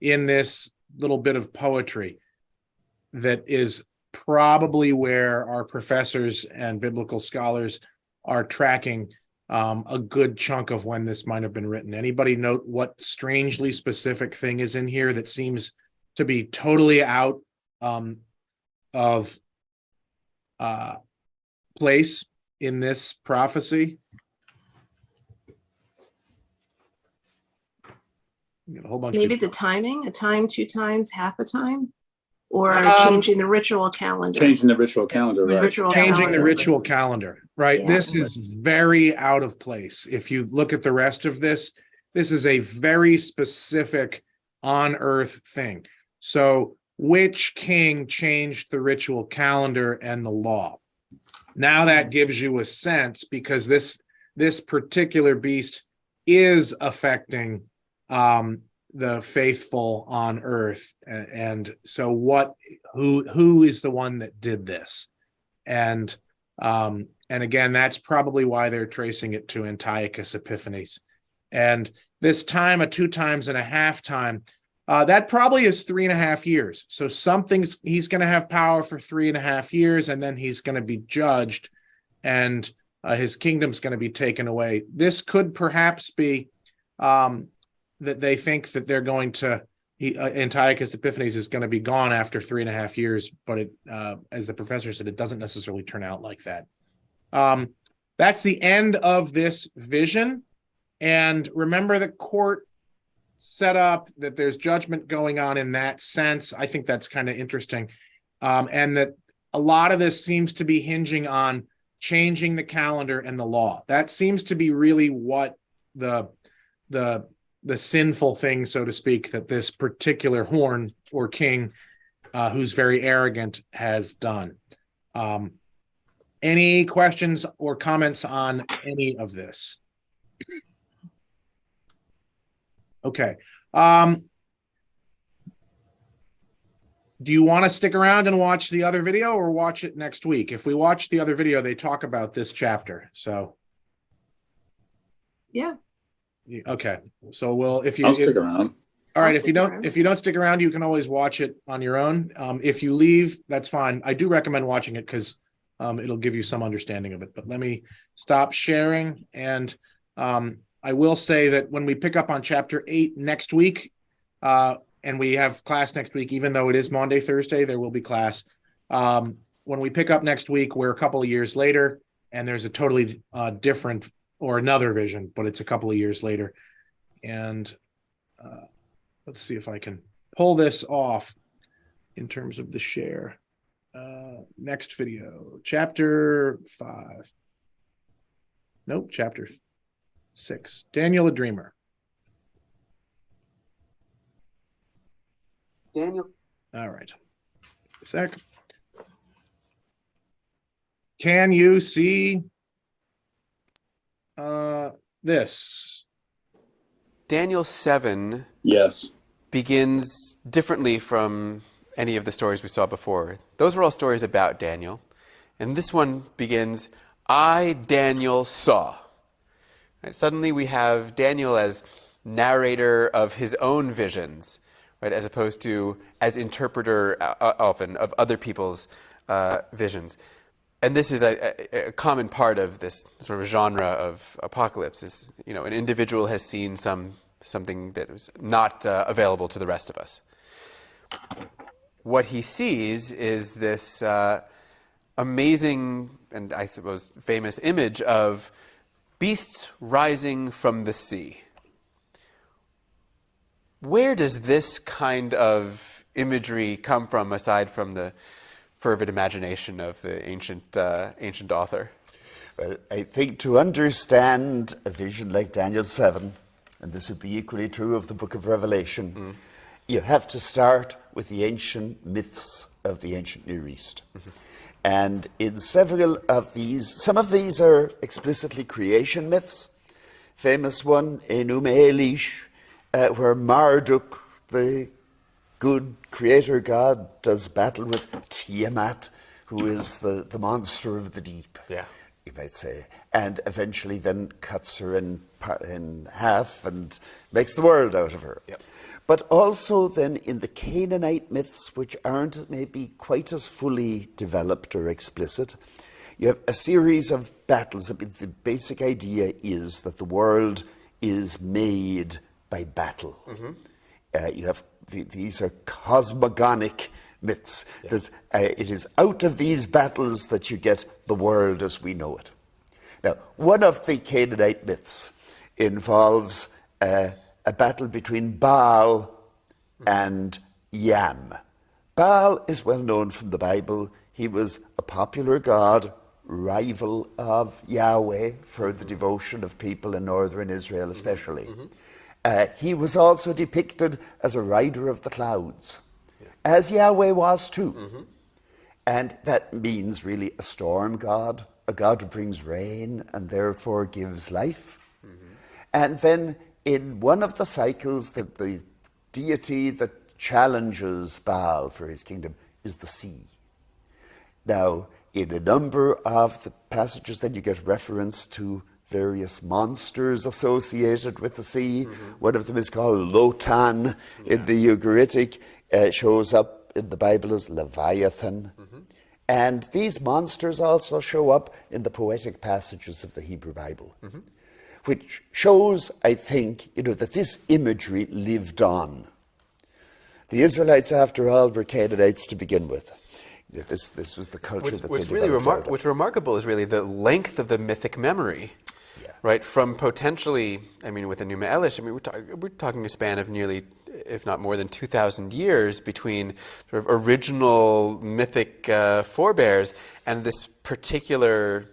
in this little bit of poetry that is probably where our professors and biblical scholars are tracking a good chunk of when this might have been written. Anybody note what strangely specific thing is in here that seems to be totally out of place in this prophecy? You got a whole bunch Maybe of the timing, a time, 2 times, half a time, or changing the ritual calendar. Changing the ritual calendar, right? Ritual changing the calendar. ritual calendar, right? Yeah. This is very out of place. If you look at the rest of this, this is a very specific on earth thing. So which king changed the ritual calendar and the law? Now that gives you a sense, because this particular beast is affecting the faithful on earth, and so who is the one that did this? And again, that's probably why they're tracing it to Antiochus Epiphanes. And this time, a 2 times and a half time, that probably is 3.5 years. So he's going to have power for 3.5 years, and then he's going to be judged, and his kingdom's going to be taken away. This could perhaps be that they think that they're going to, Antiochus Epiphanes is going to be gone after 3.5 years, but as the professor said, it doesn't necessarily turn out like that. That's the end of this vision. And remember, the court set up that there's judgment going on in that sense. I think that's kind of interesting. And that a lot of this seems to be hinging on changing the calendar and the law. That seems to be really what the sinful thing, so to speak, that this particular horn or king who's very arrogant has done. Any questions or comments on any of this? Okay. Do you want to stick around and watch the other video, or watch it next week? If we watch the other video, they talk about this chapter. So Yeah. Okay. So I'll stick around. All right. I'll stick around. If you don't stick around, you can always watch it on your own. If you leave, that's fine. I do recommend watching it because it'll give you some understanding of it. But let me stop sharing. And I will say that when we pick up on chapter 8 next week, and we have class next week, even though it is Maundy, Thursday, there will be class. When we pick up next week, we're a couple of years later, and there's a totally different or another vision, but it's a couple of years later. And let's see if I can pull this off in terms of the share. Next video, chapter 5. Nope, chapter 6. Daniel a Dreamer. Daniel. All right. A sec. Can you see this? Daniel 7 Yes. begins differently from any of the stories we saw before. Those were all stories about Daniel. And this one begins, I, Daniel, saw. Right? Suddenly we have Daniel as narrator of his own visions, right, as opposed to as interpreter often of other people's visions. And this is a common part of this sort of genre of apocalypse. Is, you know, an individual has seen something that was not available to the rest of us. What he sees is this amazing and, I suppose, famous image of beasts rising from the sea. Where does this kind of imagery come from, aside from the fervid imagination of the ancient author? Well, I think to understand a vision like Daniel 7, and this would be equally true of the book of Revelation, you have to start with the ancient myths of the ancient Near East. And in several of these, some of these are explicitly creation myths. Famous one, Enuma Elish, where Marduk, the good creator god, does battle with Tiamat, who is the monster of the deep, you might say, and eventually then cuts her in half and makes the world out of her. Yep. But also then in the Canaanite myths, which aren't maybe quite as fully developed or explicit, you have a series of battles. I mean, the basic idea is that the world is made by battle. You have these are cosmogonic myths. It is out of these battles that you get the world as we know it. Now, one of the Canaanite myths involves a battle between Baal and Yam. Baal is well known from the Bible. He was a popular god, rival of Yahweh for the devotion of people in northern Israel especially. He was also depicted as a rider of the clouds, as Yahweh was too. And that means really a storm god, a god who brings rain and therefore gives life. And then in one of the cycles, the deity that challenges Baal for his kingdom is the sea. Now, in a number of the passages, then you get reference to various monsters associated with the sea. One of them is called Lotan in the Ugaritic. Shows up in the Bible as Leviathan. And these monsters also show up in the poetic passages of the Hebrew Bible, which shows, I think, that this imagery lived on. The Israelites, after all, were Canaanites to begin with. This was the culture that they developed. What's remarkable is really the length of the mythic memory, right? From potentially, with the Enuma Elish, we're talking a span of nearly, if not more than 2,000 years between sort of original mythic forebears and this particular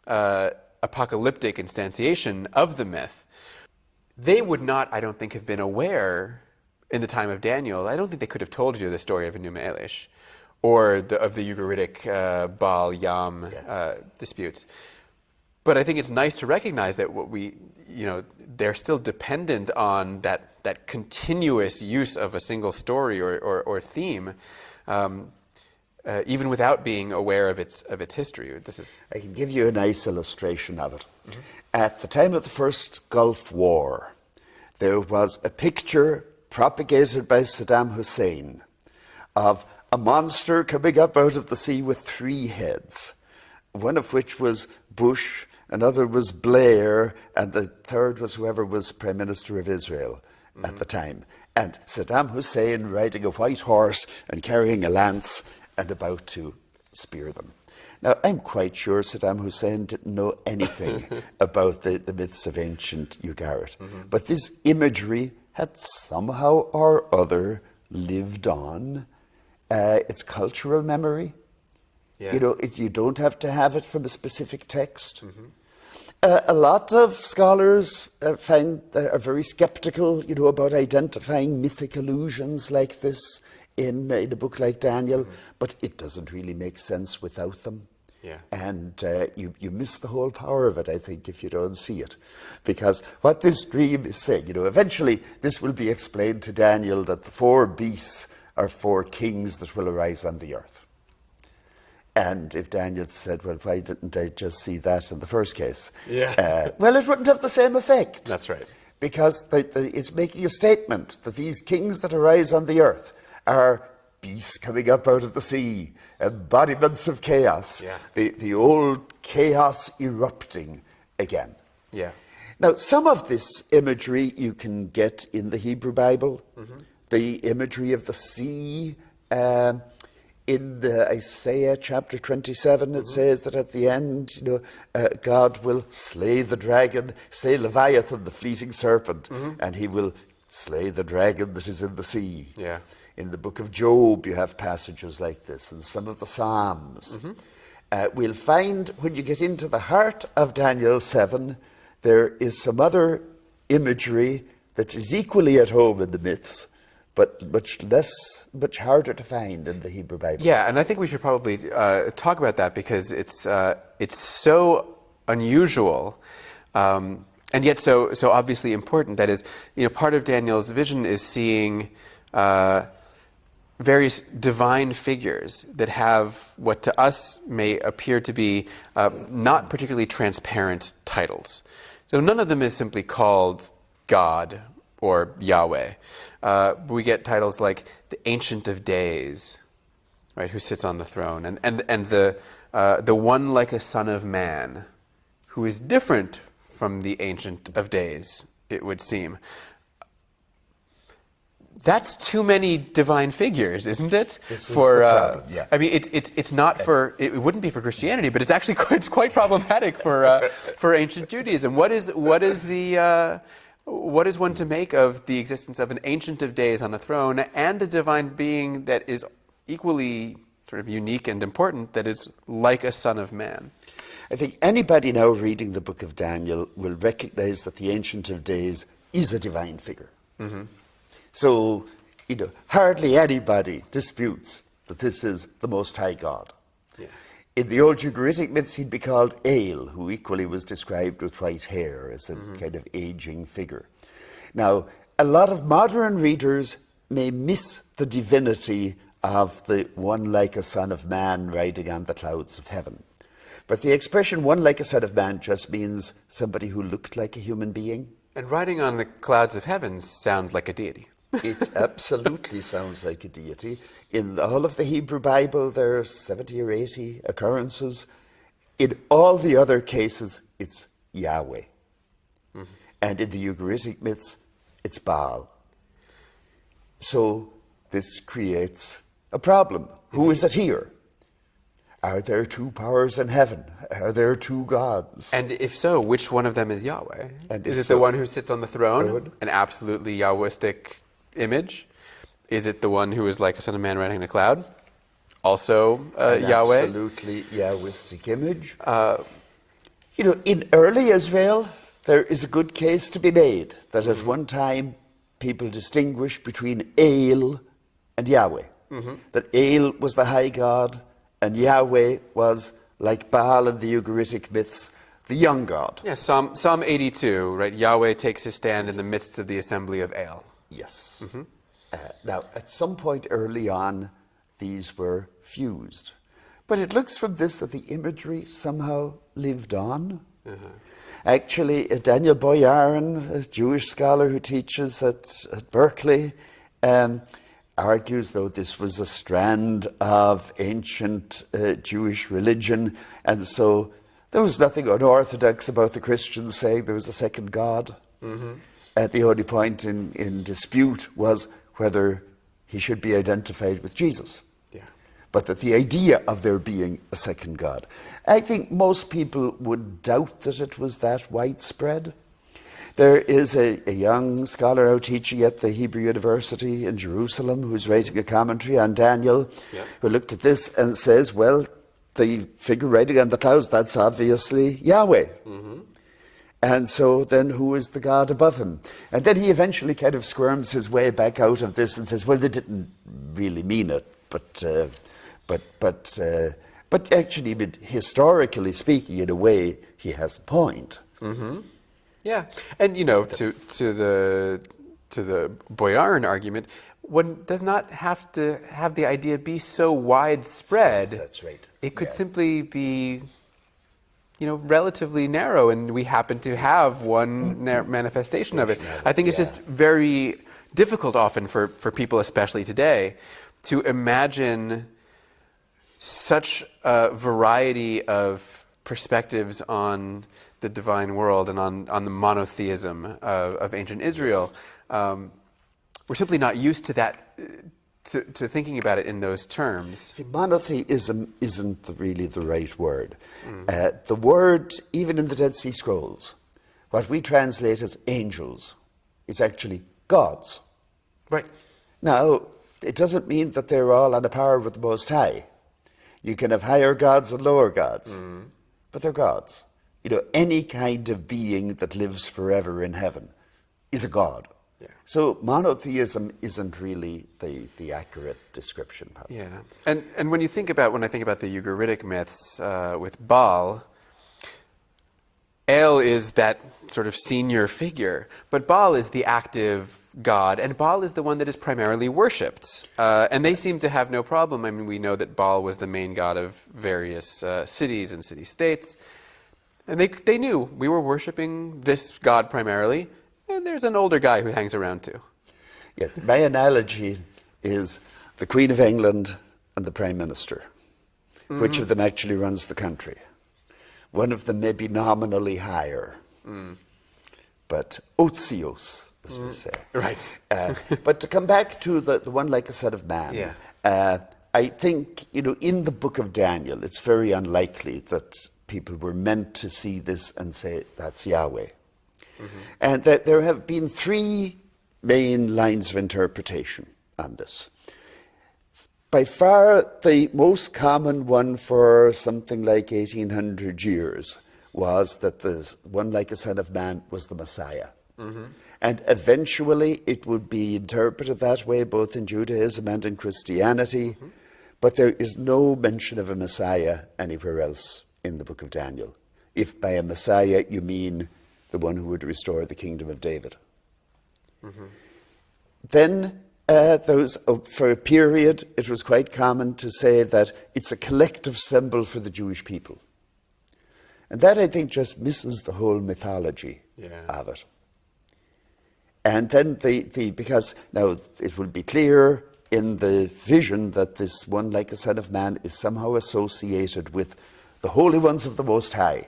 apocalyptic instantiation of the myth. They would not, I don't think, have been aware in the time of Daniel. I don't think they could have told you the story of Enuma Elish or of the Ugaritic Baal-Yam disputes. But I think it's nice to recognize that they're still dependent on that continuous use of a single story or theme, even without being aware of its history. I can give you a nice illustration of it. At the time of the First Gulf War, there was a picture propagated by Saddam Hussein of a monster coming up out of the sea with 3 heads, one of which was Bush, another was Blair, and the third was whoever was Prime Minister of Israel at the time. And Saddam Hussein riding a white horse and carrying a lance and about to spear them. Now, I'm quite sure Saddam Hussein didn't know anything about the myths of ancient Ugarit. But this imagery had somehow or other lived on. It's cultural memory. You don't have to have it from a specific text. A lot of scholars are very skeptical, about identifying mythic allusions like this in a book like Daniel, but it doesn't really make sense without them. And you miss the whole power of it, I think, if you don't see it. Because what this dream is saying, eventually this will be explained to Daniel that the 4 beasts are 4 kings that will arise on the earth. And if Daniel said, well, why didn't I just see that in the first case? Well, it wouldn't have the same effect. That's right. Because it's making a statement that these kings that arise on the earth are beasts coming up out of the sea, embodiments of chaos, the old chaos erupting again. Now, some of this imagery you can get in the Hebrew Bible, the imagery of the sea. In Isaiah chapter 27, it says that at the end, God will slay the dragon, slay Leviathan, the fleeting serpent, and he will slay the dragon that is in the sea. In the book of Job, you have passages like this, and some of the Psalms. We'll find when you get into the heart of Daniel 7, there is some other imagery that is equally at home in the myths, but much harder to find in the Hebrew Bible. And I think we should probably talk about that because it's so unusual, and yet so obviously important. That is, part of Daniel's vision is seeing various divine figures that have what to us may appear to be not particularly transparent titles. So none of them is simply called God or Yahweh. We get titles like the Ancient of Days, right, who sits on the throne, and the one like a son of man, who is different from the Ancient of Days, it would seem. that's too many divine figures, isn't it? This is the problem, yeah. I mean, it's not for, it wouldn't be for Christianity, but it's actually quite problematic for ancient Judaism. What is one to make of the existence of an Ancient of Days on the throne and a divine being that is equally sort of unique and important, that is like a son of man? I think anybody now reading the book of Daniel will recognize that the Ancient of Days is a divine figure. Mm-hmm. So, hardly anybody disputes that this is the Most High God. Yeah. In the old Ugaritic myths, he'd be called Ale, who equally was described with white hair as a kind of aging figure. Now, a lot of modern readers may miss the divinity of the one like a son of man riding on the clouds of heaven. But the expression one like a son of man just means somebody who looked like a human being. And riding on the clouds of heaven sounds like a deity. It absolutely sounds like a deity. In all of the Hebrew Bible, there are 70 or 80 occurrences. In all the other cases, it's Yahweh. Mm-hmm. And in the Ugaritic myths, it's Baal. So this creates a problem. Who is it here? Are there two powers in heaven? Are there two gods? And if so, which one of them is Yahweh? And is it the one who sits on the throne, an absolutely Yahwistic image? Is it the one who is like a son of man riding in a cloud? Also Yahweh? Absolutely Yahwistic image. In early Israel, there is a good case to be made that at one time people distinguished between El and Yahweh. Mm-hmm. That El was the high god, and Yahweh was, like Baal in the Ugaritic myths, the young god. Yeah, Psalm 82, right? Yahweh takes his stand in the midst of the assembly of Ale. Yes. Mm-hmm. Now, at some point early on, these were fused. But it looks from this that the imagery somehow lived on. Uh-huh. Actually, Daniel Boyarin, a Jewish scholar who teaches at Berkeley, argues, though, this was a strand of ancient Jewish religion, and so there was nothing unorthodox about the Christians saying there was a second God. Mm-hmm. The only point in dispute was whether he should be identified with Jesus. Yeah. But that the idea of there being a second God. I think most people would doubt that it was that widespread. There is a young scholar out teaching at the Hebrew University in Jerusalem who's writing a commentary on Daniel, who looked at this and says, well, the figure riding on the clouds, that's obviously Yahweh. Mm-hmm. And so then who is the God above him? And then he eventually kind of squirms his way back out of this and says, well, they didn't really mean it, but actually, historically speaking, in a way, he has a point. Mm-hmm. Yeah, and to the Boyarin argument, one does not have to have the idea be so widespread. That's right. It could simply be, relatively narrow, and we happen to have one manifestation of it. I think it's just very difficult often for people, especially today, to imagine such a variety of perspectives on the divine world and on the monotheism of ancient Israel. We're simply not used to that, to thinking about it in those terms. See, monotheism isn't really the right word. The word, even in the Dead Sea Scrolls, what we translate as angels, is actually gods. Right. Now, it doesn't mean that they're all on a par with the Most High. You can have higher gods and lower gods, but they're gods. Any kind of being that lives forever in heaven is a god. Yeah. So monotheism isn't really the accurate description. Yeah, and when I think about the Ugaritic myths with Baal, El is that sort of senior figure, but Baal is the active god, and Baal is the one that is primarily worshipped. And they seem to have no problem. I mean, we know that Baal was the main god of various cities and city-states, and they knew we were worshipping this god primarily, and there's an older guy who hangs around too. Yeah, my analogy is the Queen of England and the Prime Minister. Mm-hmm. Which of them actually runs the country? One of them may be nominally higher, but Otsios as we say. Right. But to come back to the one like a son of man, I think, in the book of Daniel, it's very unlikely that people were meant to see this and say, that's Yahweh. And that there have been three main lines of interpretation on this. By far, the most common one for something like 1800 years was that the one like a son of man was the Messiah. And eventually it would be interpreted that way both in Judaism and in Christianity, but there is no mention of a Messiah anywhere else in the book of Daniel, if by a Messiah you mean the one who would restore the kingdom of David. Then for a period, it was quite common to say that it's a collective symbol for the Jewish people. And that, I think, just misses the whole mythology of it. And then because now it will be clear in the vision that this one like a son of man is somehow associated with the holy ones of the Most High.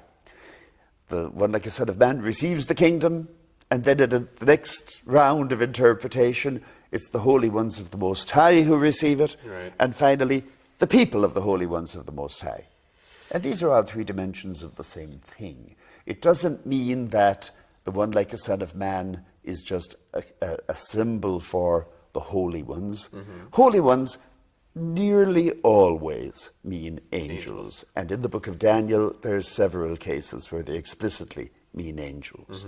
The one like a son of man receives the kingdom, and then in the next round of interpretation, it's the holy ones of the Most High who receive it. Right. And finally, the people of the holy ones of the Most High. And these are all three dimensions of the same thing. It doesn't mean that the one like a son of man is just a symbol for the holy ones. Holy ones nearly always mean angels. And in the book of Daniel, there's several cases where they explicitly mean angels.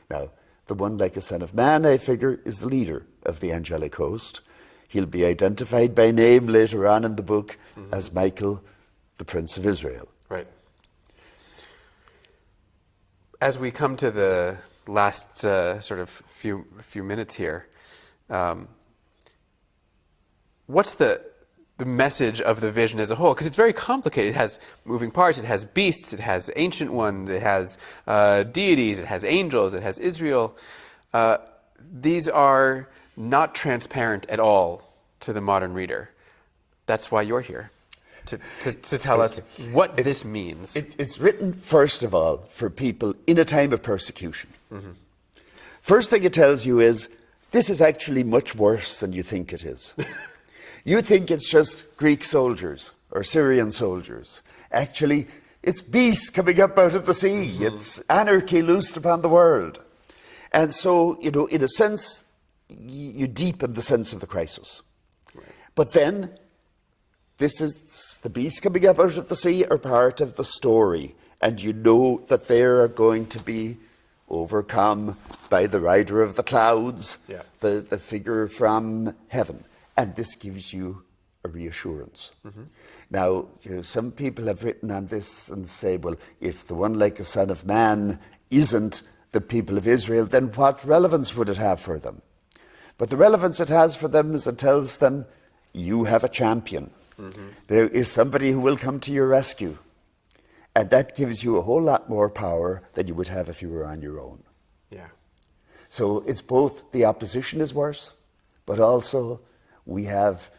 Now, the one like a son of man, I figure, is the leader of the angelic host. He'll be identified by name later on in the book as Michael, the Prince of Israel. Right. As we come to the last sort of few minutes here, what's the message of the vision as a whole? Because it's very complicated. It has moving parts, it has beasts, it has ancient ones, it has deities, it has angels, it has Israel. These are not transparent at all to the modern reader. That's why you're here, to tell us what this means. It's written, first of all, for people in a time of persecution. First thing it tells you is, this is actually much worse than you think it is. You think it's just Greek soldiers or Syrian soldiers. Actually, it's beasts coming up out of the sea. It's anarchy loosed upon the world. And so, in a sense, you deepen the sense of the crisis. Right. But then, this is the beasts coming up out of the sea are part of the story. And you know that they are going to be overcome by the rider of the clouds, the figure from heaven. And this gives you a reassurance. Now, some people have written on this and say, well, if the one like a son of man isn't the people of Israel, then what relevance would it have for them? But the relevance it has for them is it tells them, you have a champion. There is somebody who will come to your rescue. And that gives you a whole lot more power than you would have if you were on your own. So it's both the opposition is worse, but also we have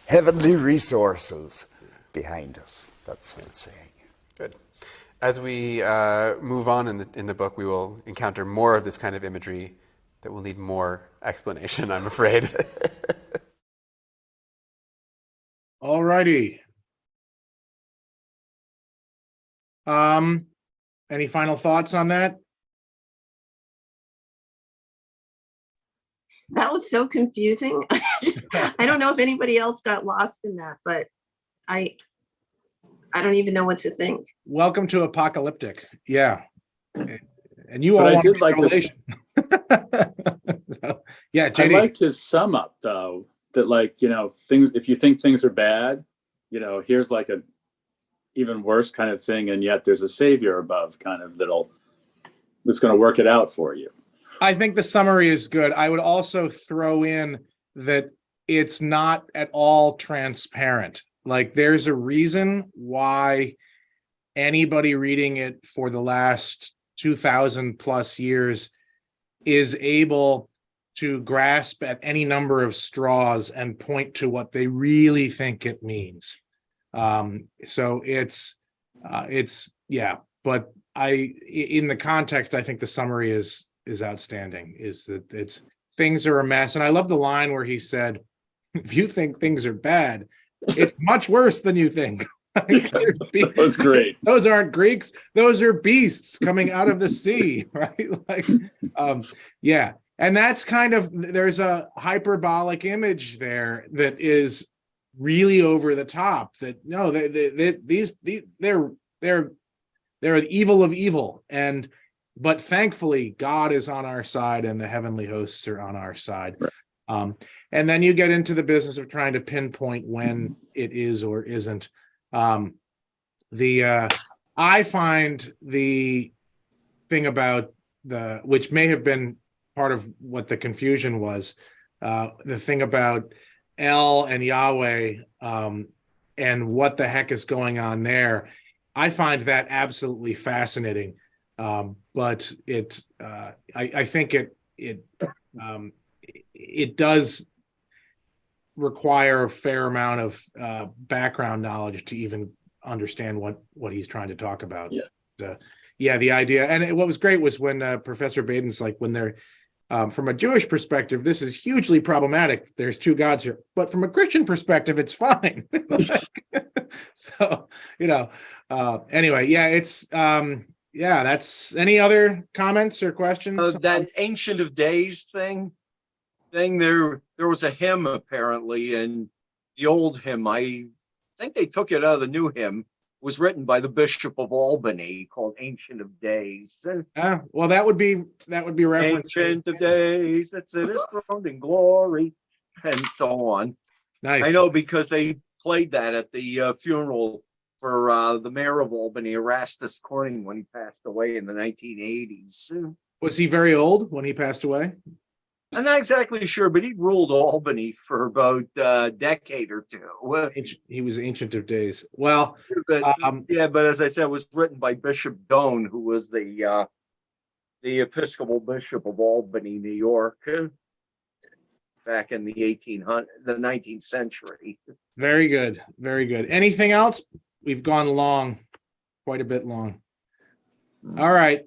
heavenly resources behind us. That's what it's saying. Good. As we move on in the book, we will encounter more of this kind of imagery that will need more explanation, I'm afraid. All righty. Any final thoughts on that? That was so confusing. I don't know if anybody else got lost in that, but I don't even know what to think. Welcome to Apocalyptic. Yeah. And you all But I want did like this. So, yeah, I JD. liked his sum up though, that things, if you think things are bad, here's like a even worse kind of thing, and yet there's a savior above kind of that's going to work it out for you. I think the summary is good. I would also throw in that it's not at all transparent. Like, there's a reason why anybody reading it for the last 2,000 plus years is able to grasp at any number of straws and point to what they really think it means. So but in the context, I think the summary is is outstanding. Is that it's things are a mess, and I love the line where he said, "If you think things are bad, it's much worse than you think." That was great. Those aren't Greeks; those are beasts coming out of the sea, right? Yeah, and that's kind of, there's a hyperbolic image there that is really over the top. That no, they're the evil of evil, but thankfully God is on our side and the heavenly hosts are on our side. Right. And then you get into the business of trying to pinpoint when it is or isn't. I find the thing about which may have been part of what the confusion was, the thing about El and Yahweh, and what the heck is going on there. I find that absolutely fascinating. But I think it does require a fair amount of background knowledge to even understand what he's trying to talk about. Yeah. The idea, and what was great was when Professor Baden's like, when they're from a Jewish perspective, this is hugely problematic. There's two gods here, but from a Christian perspective, it's fine. So, anyway, it's that's, any other comments or questions? That Ancient of Days thing, there was a hymn apparently, and the old hymn, I think they took it out of the new hymn, was written by the Bishop of Albany, called Ancient of Days. Well, that would be reference. Ancient of Days that sit enthroned in glory, and so on. Nice. I know, because they played that at the funeral for the mayor of Albany, Erastus Corning, when he passed away in the 1980s. Was he very old when he passed away? I'm not exactly sure, but he ruled Albany for about a decade or two. He was Ancient of Days. Well, but as I said, it was written by Bishop Doane, who was the Episcopal Bishop of Albany, New York, back in the 19th century. Very good. Very good. Anything else? We've gone long, quite a bit long. All right.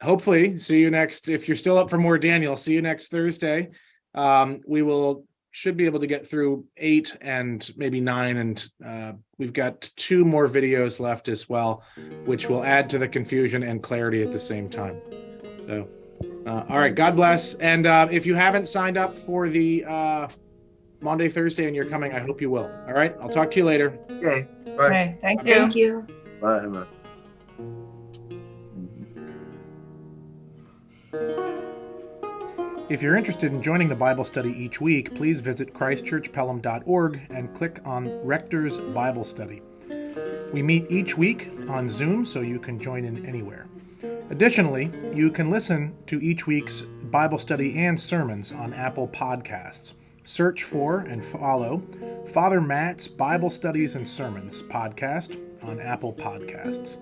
Hopefully see you next. If you're still up for more Daniel, see you next Thursday. We should be able to get through 8 and maybe 9. And we've got 2 more videos left as well, which will add to the confusion and clarity at the same time. So, all right. God bless. And if you haven't signed up for the Monday, Thursday, and you're coming, I hope you will. All right. I'll talk to you later. Okay. Bye. Okay, thank you. Thank you. Bye. If you're interested in joining the Bible study each week, please visit christchurchpelham.org and click on Rector's Bible Study. We meet each week on Zoom, so you can join in anywhere. Additionally, you can listen to each week's Bible study and sermons on Apple Podcasts. Search for and follow Father Matt's Bible Studies and Sermons podcast on Apple Podcasts.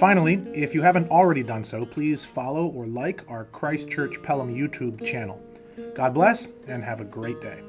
Finally, if you haven't already done so, please follow or like our Christ Church Pelham YouTube channel. God bless and have a great day.